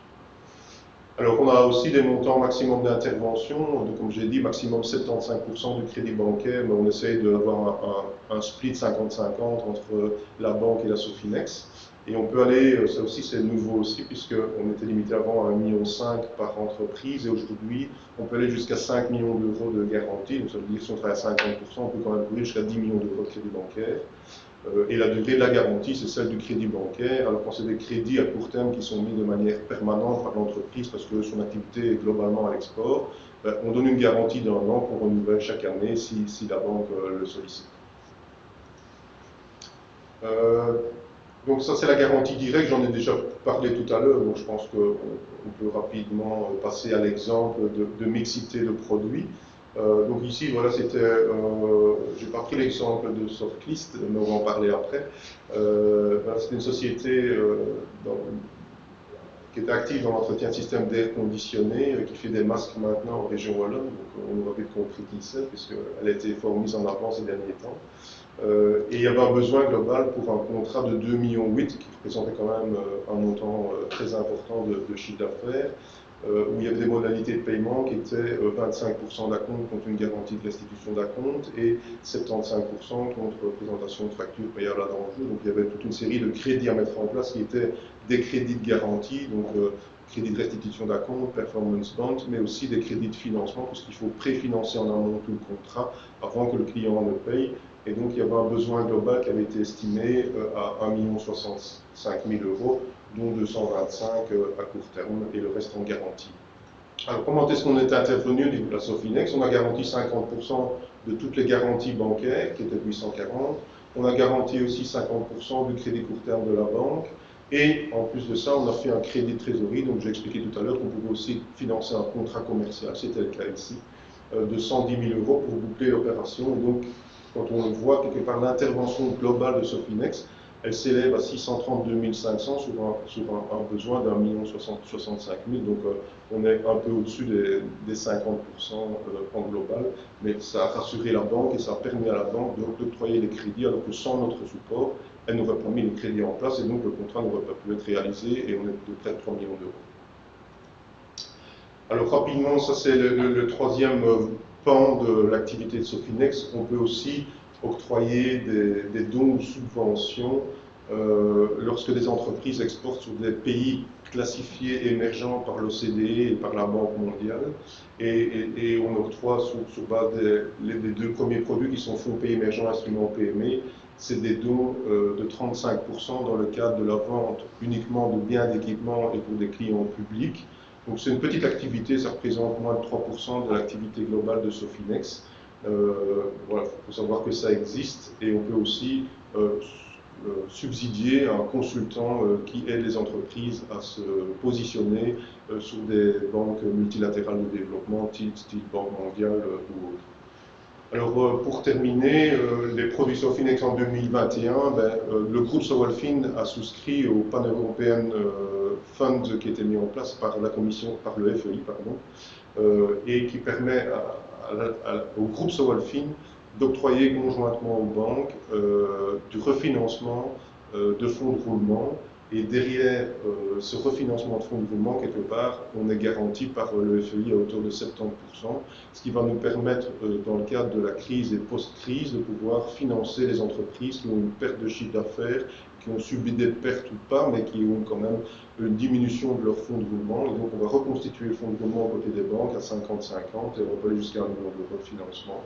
Alors on a aussi des montants maximum d'intervention, comme j'ai dit, maximum 75% du crédit bancaire, mais on essaye d'avoir un split 50-50 entre la banque et la Sofinex. Et on peut aller, ça aussi c'est nouveau aussi, puisqu'on était limité avant à 1,5 million par entreprise, et aujourd'hui on peut aller jusqu'à 5 millions d'euros de garantie. Donc ça veut dire que si on travaille à 50%, on peut quand même couvrir jusqu'à 10 millions d'euros de crédit bancaire. Et la durée de la garantie, c'est celle du crédit bancaire. Alors quand c'est des crédits à court terme qui sont mis de manière permanente par l'entreprise parce que son activité est globalement à l'export, on donne une garantie d'1 an qu'on renouvelle chaque année si la banque le sollicite. Donc ça c'est la garantie directe, j'en ai déjà parlé tout à l'heure, donc je pense qu'on peut rapidement passer à l'exemple de mixité de produits. Donc ici, voilà, c'était, j'ai pas pris l'exemple de Softlist, mais on va en parler après. C'est une société qui est active dans l'entretien de système d'air conditionné, qui fait des masques maintenant en région wallonne, donc on aura vite compris qui c'est, puisqu'elle a été fort mise en avant ces derniers temps. Et il y avait un besoin global pour un contrat de 2,8 millions, qui représentait quand même un montant très important de chiffre d'affaires, où il y avait des modalités de paiement qui étaient 25% d'acompte contre une garantie de restitution d'acompte et 75% contre présentation de factures payables à l'enjeu. Donc il y avait toute une série de crédits à mettre en place qui étaient des crédits de garantie, donc crédits de restitution d'acompte, performance bond, mais aussi des crédits de financement, puisqu'il faut préfinancer en amont tout le contrat avant que le client le paye. Et donc il y avait un besoin global qui avait été estimé à 1,65 million €, dont 225 à court terme et le reste en garantie. Alors comment est-ce qu'on est intervenu au niveau de la Sofinex? On a garanti 50% de toutes les garanties bancaires, qui étaient 840. On a garanti aussi 50% du crédit court terme de la banque. Et en plus de ça, on a fait un crédit de trésorerie. Donc j'ai expliqué tout à l'heure qu'on pouvait aussi financer un contrat commercial, c'était le cas ici, de 110 000 € pour boucler l'opération. Donc quand on le voit, quelque part, l'intervention globale de Sofinex, elle s'élève à 632 500 sur un besoin d'1,65 million. Donc on est un peu au-dessus des 50% en global, mais ça a rassuré la banque et ça a permis à la banque d'octroyer les crédits, alors que sans notre support, elle n'aurait pas mis les crédits en place et donc le contrat n'aurait pas pu être réalisé et on est de près de 3 millions d'euros. Alors rapidement, ça c'est le troisième pan de l'activité de Sofinex. On peut aussi octroyer des dons ou subventions lorsque des entreprises exportent sur des pays classifiés émergents par l'OCDE et par la Banque mondiale. Et on octroie sur base des deux premiers produits qui sont fonds pays émergents, instruments PME, c'est des dons de 35% dans le cadre de la vente uniquement de biens d'équipement et pour des clients publics. Donc c'est une petite activité, ça représente moins de 3% de l'activité globale de Sofinex. Voilà, il faut savoir que ça existe et on peut aussi subsidier un consultant qui aide les entreprises à se positionner sur des banques multilatérales de développement, style Banque mondiale ou autre. Alors pour terminer, les produits Sofinex en 2021, le groupe Sowalfin a souscrit au Pan-European Fund qui était mis en place par la Commission, par le FEI, pardon, et qui permet au groupe Sowalfin d'octroyer conjointement aux banques du refinancement de fonds de roulement. Et derrière ce refinancement de fonds de roulement, quelque part, on est garanti par le FEI à hauteur de 70%, ce qui va nous permettre, dans le cadre de la crise et post-crise, de pouvoir financer les entreprises qui ont une perte de chiffre d'affaires, qui ont subi des pertes ou pas, mais qui ont quand même une diminution de leur fonds de roulement. Et donc on va reconstituer le fonds de roulement aux côtés des banques à 50-50 et on peut aller jusqu'à 1 million d'euros de financement.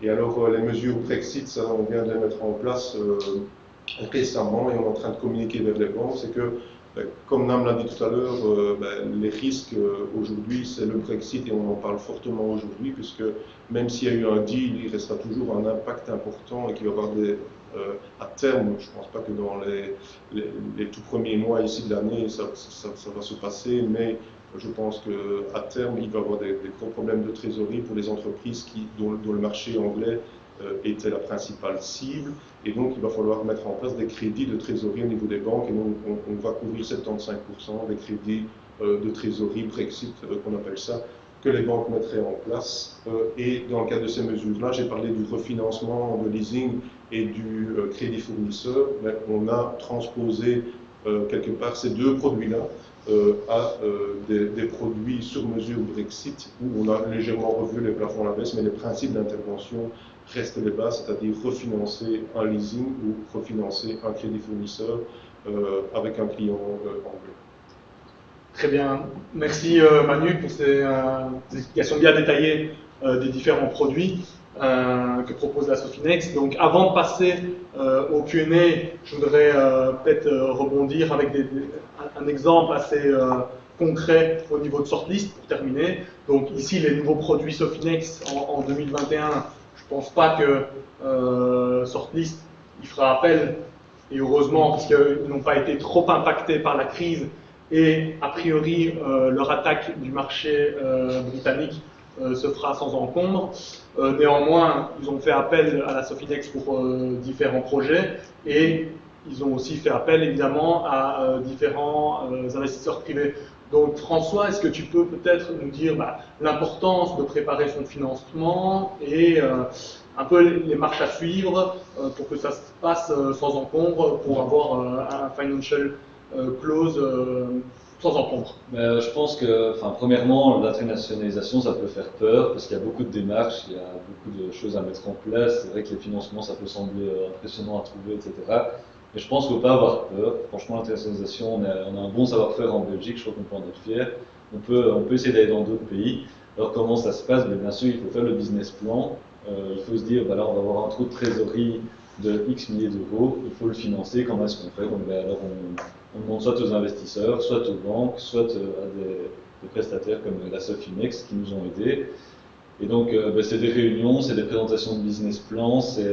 Et alors les mesures Brexit, ça on vient de les mettre en place récemment et on est en train de communiquer vers les banques, c'est que, comme Nam l'a dit tout à l'heure, les risques aujourd'hui c'est le Brexit et on en parle fortement aujourd'hui puisque même s'il y a eu un deal, il restera toujours un impact important et qu'il va y avoir à terme, je ne pense pas que dans les tout premiers mois ici de l'année ça va se passer, mais je pense qu'à terme il va y avoir des gros problèmes de trésorerie pour les entreprises dont le marché anglais était la principale cible, et donc il va falloir mettre en place des crédits de trésorerie au niveau des banques, et donc on va couvrir 75% des crédits de trésorerie Brexit, qu'on appelle ça, que les banques mettraient en place. Et dans le cadre de ces mesures-là, j'ai parlé du refinancement de leasing et du crédit fournisseur, mais on a transposé quelque part ces deux produits-là à des produits sur mesure Brexit, où on a légèrement revu les plafonds à la baisse, mais les principes d'intervention restent les bases, c'est-à-dire refinancer un leasing ou refinancer un crédit fournisseur avec un client anglais. Très bien, merci Manu pour ces explications bien détaillées des différents produits que propose la Sofinex. Donc avant de passer au Q&A, je voudrais peut-être rebondir avec un exemple assez concret au niveau de Sortlist pour terminer. Donc ici les nouveaux produits Sofinex en 2021, je ne pense pas que Sortlist il fera appel, et heureusement parce qu'ils n'ont pas été trop impactés par la crise. Et a priori, leur attaque du marché britannique se fera sans encombre. Néanmoins, ils ont fait appel à la Sofinex pour différents projets et ils ont aussi fait appel évidemment à différents investisseurs privés. Donc François, est-ce que tu peux peut-être nous dire l'importance de préparer son financement et un peu les marches à suivre pour que ça se passe sans encombre, pour avoir un financial close sans encombre. Je pense que, premièrement, l'internationalisation, ça peut faire peur parce qu'il y a beaucoup de démarches, il y a beaucoup de choses à mettre en place. C'est vrai que les financements, ça peut sembler impressionnant à trouver, etc. Mais je pense qu'il ne faut pas avoir peur. Franchement, l'internationalisation, on a un bon savoir-faire en Belgique, je crois qu'on peut en être fier. On peut essayer d'aller dans d'autres pays. Alors comment ça se passe? Bien sûr, il faut faire le business plan. Il faut se dire, voilà, on va avoir un trou de trésorerie de X milliers d'euros, il faut le financer. Comment est-ce qu'on fait? Donc, alors on demande soit aux investisseurs, soit aux banques, soit à des prestataires comme la Sofinex qui nous ont aidés. Et donc, c'est des réunions, c'est des présentations de business plan, c'est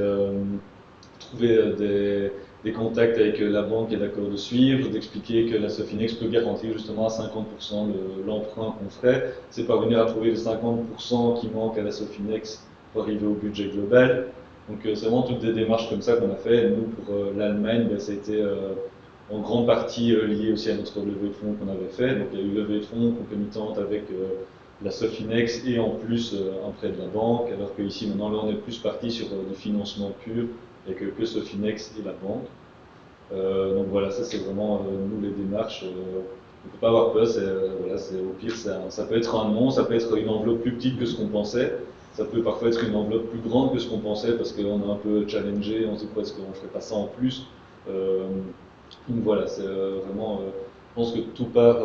trouver des contacts avec la banque qui est d'accord de suivre, d'expliquer que la Sofinex peut garantir justement à 50% l'emprunt qu'on ferait. C'est parvenir à trouver les 50% qui manquent à la Sofinex pour arriver au budget global. Donc c'est vraiment toutes des démarches comme ça qu'on a fait. Nous, pour l'Allemagne, ça a été en grande partie lié aussi à notre levée de fonds qu'on avait fait. Donc il y a eu levée de fonds concomitante avec la Sofinex et en plus un prêt de la banque, alors qu'ici maintenant là on est plus parti sur du financement pur avec que Sofinex et la banque. Donc voilà, ça c'est vraiment nous les démarches. Il ne faut pas avoir peur, au pire ça peut être un non, ça peut être une enveloppe plus petite que ce qu'on pensait, ça peut parfois être une enveloppe plus grande que ce qu'on pensait parce qu'on a un peu challengé, on se dit pourquoi est-ce qu'on ne ferait pas ça en plus. Donc voilà, c'est vraiment, je pense que tout part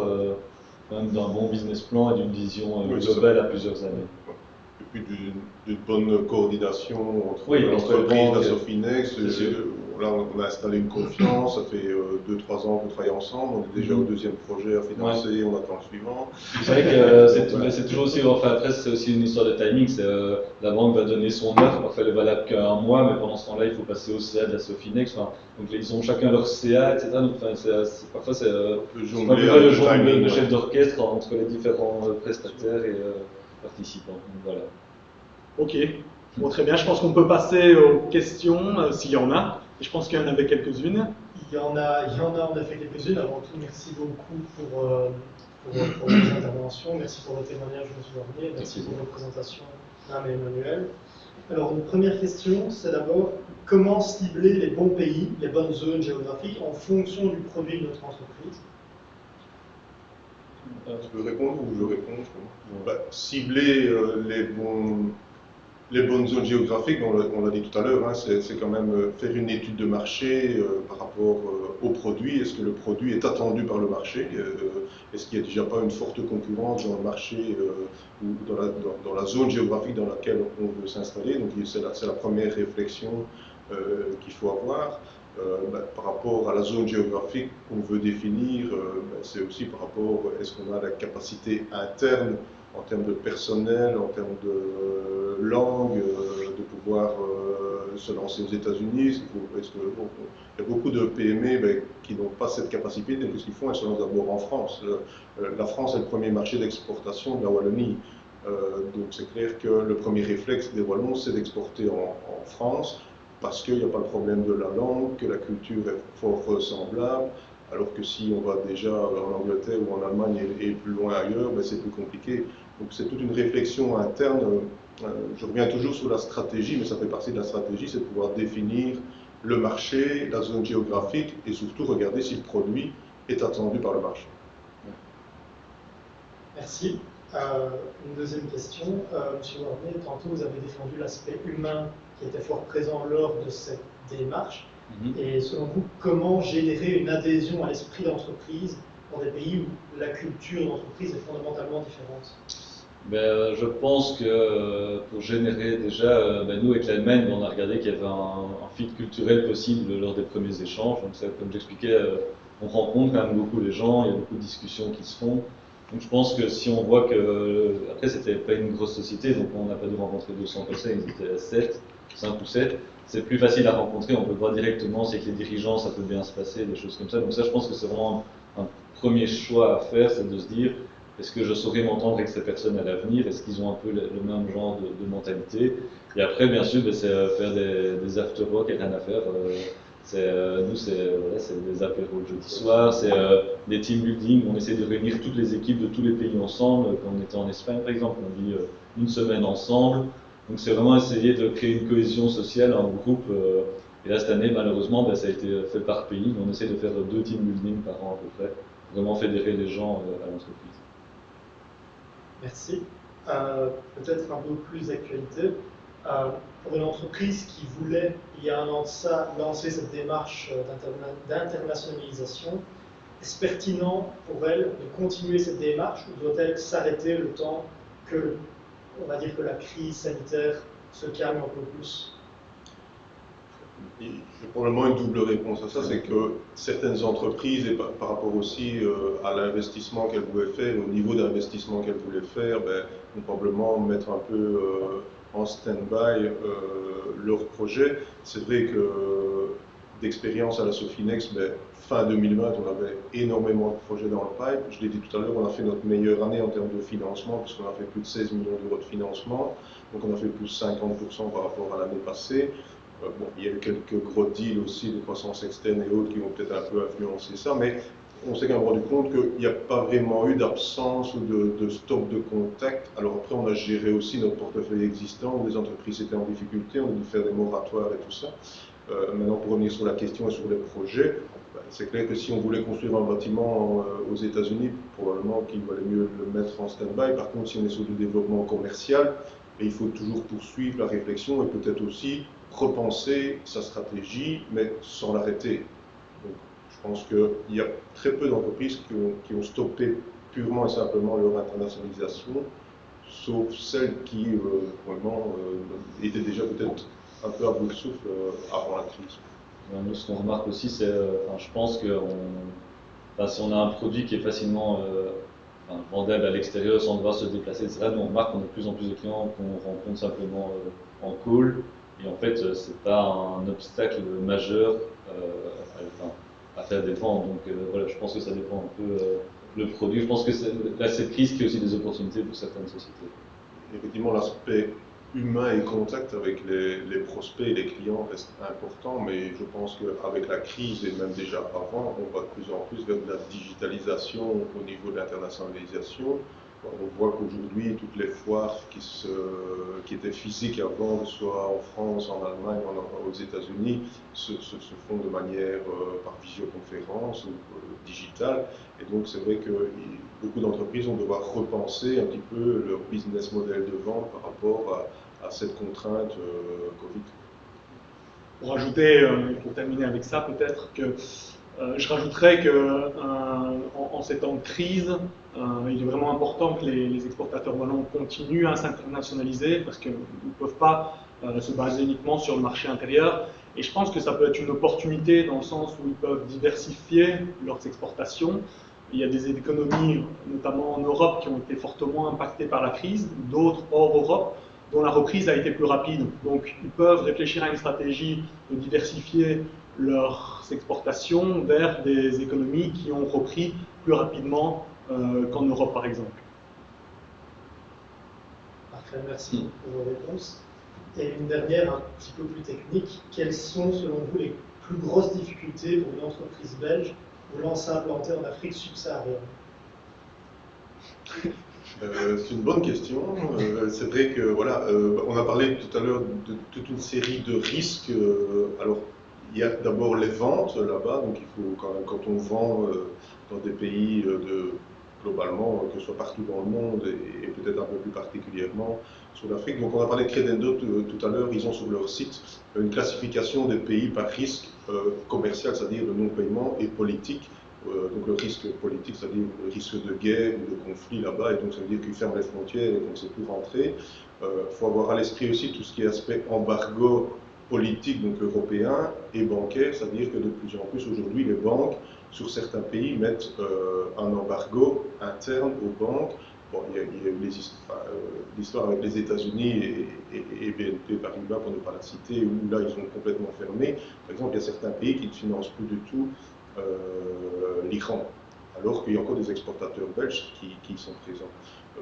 quand même d'un bon business plan et d'une vision globale à plusieurs années. Et puis d'une bonne coordination entre entre l'entreprise, la banques, Sofinex. Là, on a installé une confiance, ça fait 2-3 ans qu'on travaille ensemble, on est déjà au deuxième projet à financer, on attend le suivant. C'est vrai que c'est toujours aussi, après c'est aussi une histoire de timing, la banque va donner son offre, parfois elle est valable qu'un mois, mais pendant ce temps-là il faut passer au CA de la Sofinex, donc ils ont chacun leur CA, etc. Donc parfois c'est le chef d'orchestre entre les différents prestataires et participants. Donc, voilà. Ok, bon, très bien, je pense qu'on peut passer aux questions s'il y en a. Je pense qu'il y en avait quelques-unes. Il y en a en effet quelques-unes. Avant tout, merci beaucoup pour vos interventions. Merci pour vos témoignages, M. Warnier. Merci pour vos présentations, Nam et Emmanuel. Alors, une première question, c'est d'abord comment cibler les bons pays, les bonnes zones géographiques en fonction du produit de notre entreprise? Tu peux répondre ou je réponds? Cibler les bonnes zones géographiques, on l'a dit tout à l'heure, hein, c'est quand même faire une étude de marché par rapport au produit. Est-ce que le produit est attendu par le marché? Est-ce qu'il n'y a déjà pas une forte concurrence dans le marché ou dans la zone géographique dans laquelle on veut s'installer? Donc c'est la première réflexion qu'il faut avoir. Par rapport à la zone géographique qu'on veut définir, c'est aussi par rapport à est-ce qu'on a la capacité interne en termes de personnel, en termes de langue, de pouvoir se lancer aux États-Unis. Il y a beaucoup de PME qui n'ont pas cette capacité, donc ce qu'ils font, elles se lancent d'abord en France. La France est le premier marché d'exportation de la Wallonie. Donc c'est clair que le premier réflexe des Wallons, c'est d'exporter en France, parce qu'il n'y a pas le problème de la langue, que la culture est fort semblable, alors que si on va déjà en Angleterre ou en Allemagne et plus loin ailleurs, c'est plus compliqué. Donc c'est toute une réflexion interne. Je reviens toujours sur la stratégie, mais ça fait partie de la stratégie, c'est de pouvoir définir le marché, la zone géographique et surtout regarder si le produit est attendu par le marché. Merci. Une deuxième question. Monsieur Warnier, tantôt vous avez défendu l'aspect humain qui était fort présent lors de cette démarche. Et selon vous, comment générer une adhésion à l'esprit d'entreprise dans des pays où la culture d'entreprise est fondamentalement différente? Je pense que pour générer déjà, nous avec l'Allemagne, on a regardé qu'il y avait un fit culturel possible lors des premiers échanges. Donc ça, comme j'expliquais, on rencontre quand même beaucoup les gens, il y a beaucoup de discussions qui se font. Donc je pense que si on voit que, après c'était pas une grosse société, donc on n'a pas dû rencontrer 200 personnes, ils étaient 5 ou 7, c'est plus facile à rencontrer, on peut voir directement si avec les dirigeants ça peut bien se passer, des choses comme ça. Donc ça je pense que c'est vraiment un premier choix à faire, c'est de se dire, est-ce que je saurais m'entendre avec ces personnes à l'avenir, est-ce qu'ils ont un peu le même genre de mentalité? Et après bien sûr c'est faire des after-work et rien à faire. Nous, c'est des apéros le jeudi soir, c'est des team building, on essaie de réunir toutes les équipes de tous les pays ensemble. Quand on était en Espagne, par exemple, on vit une semaine ensemble, Donc c'est vraiment essayer de créer une cohésion sociale en groupe. Et là, cette année, malheureusement, ça a été fait par pays. On essaie de faire 2 team building par an à peu près. Vraiment fédérer les gens à l'entreprise. Merci. Peut-être un peu plus d'actualité. Pour une entreprise qui voulait, il y a un an de ça, lancer cette démarche d'internationalisation, est-ce pertinent pour elle de continuer cette démarche ou doit-elle s'arrêter le temps que, on va dire, que la crise sanitaire se calme un peu plus? J'ai probablement une double réponse à ça, c'est que certaines entreprises, et par rapport aussi à l'investissement qu'elles voulaient faire, au niveau d'investissement qu'elles voulaient faire, vont probablement mettre un peu en stand-by leur projet. C'est vrai que d'expérience à la Sofinex, fin 2020, on avait énormément de projets dans le pipe. Je l'ai dit tout à l'heure, on a fait notre meilleure année en termes de financement, puisqu'on a fait plus de 16 millions d'euros de financement. Donc on a fait plus de 50% par rapport à l'année passée. Bon, il y a eu quelques gros deals aussi de croissance externe et autres qui vont peut-être un peu influencer ça, mais on s'est quand même rendu compte qu'il n'y a pas vraiment eu d'absence ou de stop de contact. Alors après, on a géré aussi notre portefeuille existant, où les entreprises étaient en difficulté, on a dû faire des moratoires et tout ça. Maintenant, pour revenir sur la question et sur les projets, c'est clair que si on voulait construire un bâtiment aux États-Unis, probablement qu'il valait mieux le mettre en stand-by. Par contre, si on est sur du développement commercial, il faut toujours poursuivre la réflexion et peut-être aussi repenser sa stratégie, mais sans l'arrêter. Donc, je pense qu'il y a très peu d'entreprises qui ont stoppé purement et simplement leur internationalisation, sauf celles qui vraiment étaient déjà peut-être un peu à bout de souffle avant la crise. Nous, ce qu'on remarque aussi, c'est, je pense que si on a un produit qui est facilement vendable à l'extérieur sans devoir se déplacer, etc., nous on remarque qu'on a de plus en plus de clients qu'on rencontre simplement en call. Et en fait, c'est pas un obstacle majeur à faire des ventes. Donc voilà, je pense que ça dépend un peu le produit. Je pense que cette crise crée aussi des opportunités pour certaines sociétés. Effectivement, l'aspect humain et contact avec les prospects et les clients reste important, mais je pense qu'avec la crise et même déjà avant, on va de plus en plus vers de la digitalisation au niveau de l'internationalisation. On voit qu'aujourd'hui, toutes les foires qui étaient physiques avant, que ce soit en France, en Allemagne, aux États-Unis, se font de manière par visioconférence ou digitale. Et donc, c'est vrai que beaucoup d'entreprises vont devoir repenser un petit peu leur business model de vente par rapport à cette contrainte Covid. Pour ajouter, pour terminer avec ça, peut-être que je rajouterais qu'en ces temps de crise, il est vraiment important que les exportateurs wallons continuent à s'internationaliser parce qu'ils ne peuvent pas se baser uniquement sur le marché intérieur. Et je pense que ça peut être une opportunité dans le sens où ils peuvent diversifier leurs exportations. Il y a des économies, notamment en Europe, qui ont été fortement impactées par la crise, d'autres hors Europe, dont la reprise a été plus rapide. Donc ils peuvent réfléchir à une stratégie de diversifier leurs exportations vers des économies qui ont repris plus rapidement qu'en Europe, par exemple. Parfait, merci pour vos réponses. Et une dernière, un petit peu plus technique. Quelles sont, selon vous, les plus grosses difficultés pour une entreprise belge voulant s'implanter en Afrique subsaharienne? C'est une bonne question. C'est vrai que voilà, on a parlé tout à l'heure de toute une série de risques. Alors, il y a d'abord les ventes là-bas, donc il faut quand on vend dans des pays globalement, que ce soit partout dans le monde et peut-être un peu plus particulièrement sur l'Afrique. Donc on a parlé de Credendo tout à l'heure, ils ont sur leur site une classification des pays par risque commercial, c'est-à-dire de non-paiement, et politique. Donc le risque politique, c'est-à-dire le risque de guerre ou de conflit là-bas, et donc ça veut dire qu'ils ferment les frontières et qu'on ne sait plus rentrer. Il faut avoir à l'esprit aussi tout ce qui est aspect embargo politique, donc européen, et bancaire, c'est-à-dire que de plus en plus aujourd'hui, les banques, sur certains pays, mettent un embargo interne aux banques. Bon, il y a eu l'histoire avec les États-Unis et BNP Paribas, pour ne pas la citer, où là, ils ont complètement fermé. Par exemple, il y a certains pays qui ne financent plus du tout l'Iran. alors qu'il y a encore des exportateurs belges qui sont présents.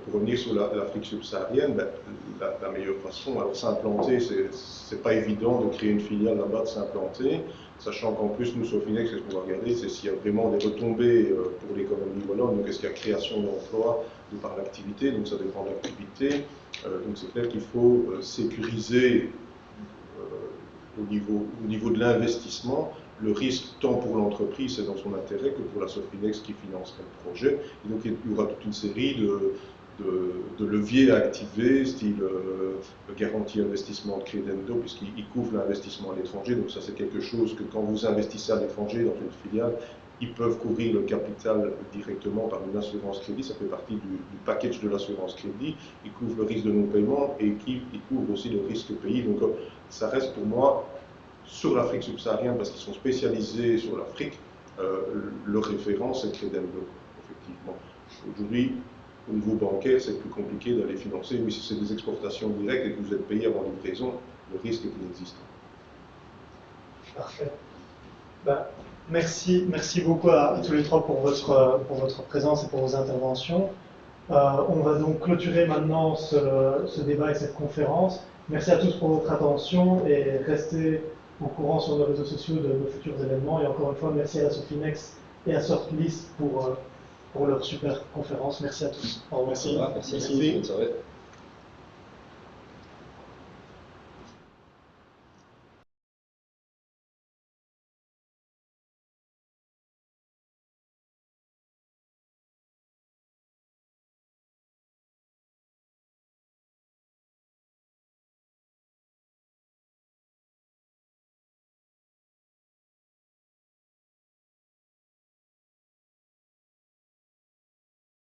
Pour revenir sur l'Afrique subsaharienne, ben, la meilleure façon, alors s'implanter, c'est pas évident de créer une filiale là-bas, de s'implanter, sachant qu'en plus, nous, Sofinex, ce qu'on va regarder, c'est s'il y a vraiment des retombées pour l'économie wallonne, donc est-ce qu'il y a création d'emplois de par l'activité, donc ça dépend de l'activité. Donc c'est clair qu'il faut sécuriser au niveau de l'investissement le risque tant pour l'entreprise, c'est dans son intérêt, que pour la Sofinex qui financerait le projet. Et donc il y aura toute une série de leviers à activer, style garantie investissement de Credendo, puisqu'il couvre l'investissement à l'étranger. Donc ça c'est quelque chose que quand vous investissez à l'étranger dans une filiale, ils peuvent couvrir le capital directement par une assurance crédit, ça fait partie du package de l'assurance crédit, ils couvrent le risque de non-paiement et ils couvrent aussi le risque pays. Donc ça reste pour moi, sur l'Afrique subsaharienne, parce qu'ils sont spécialisés sur l'Afrique, le référent c'est Credendo, effectivement. Aujourd'hui, au niveau bancaire, c'est plus compliqué d'aller financer, mais si c'est des exportations directes et que vous êtes payé avant livraison, le risque est inexistant. Parfait. Ben, merci beaucoup à tous les trois pour votre présence et pour vos interventions. On va donc clôturer maintenant ce débat et cette conférence. Merci à tous pour votre attention et restez au courant sur nos réseaux sociaux de nos futurs événements. Et encore une fois, merci à la Sofinex et à Sortlist pour leur super conférence. Merci à tous. Au revoir. Merci. Merci. Bonne soirée.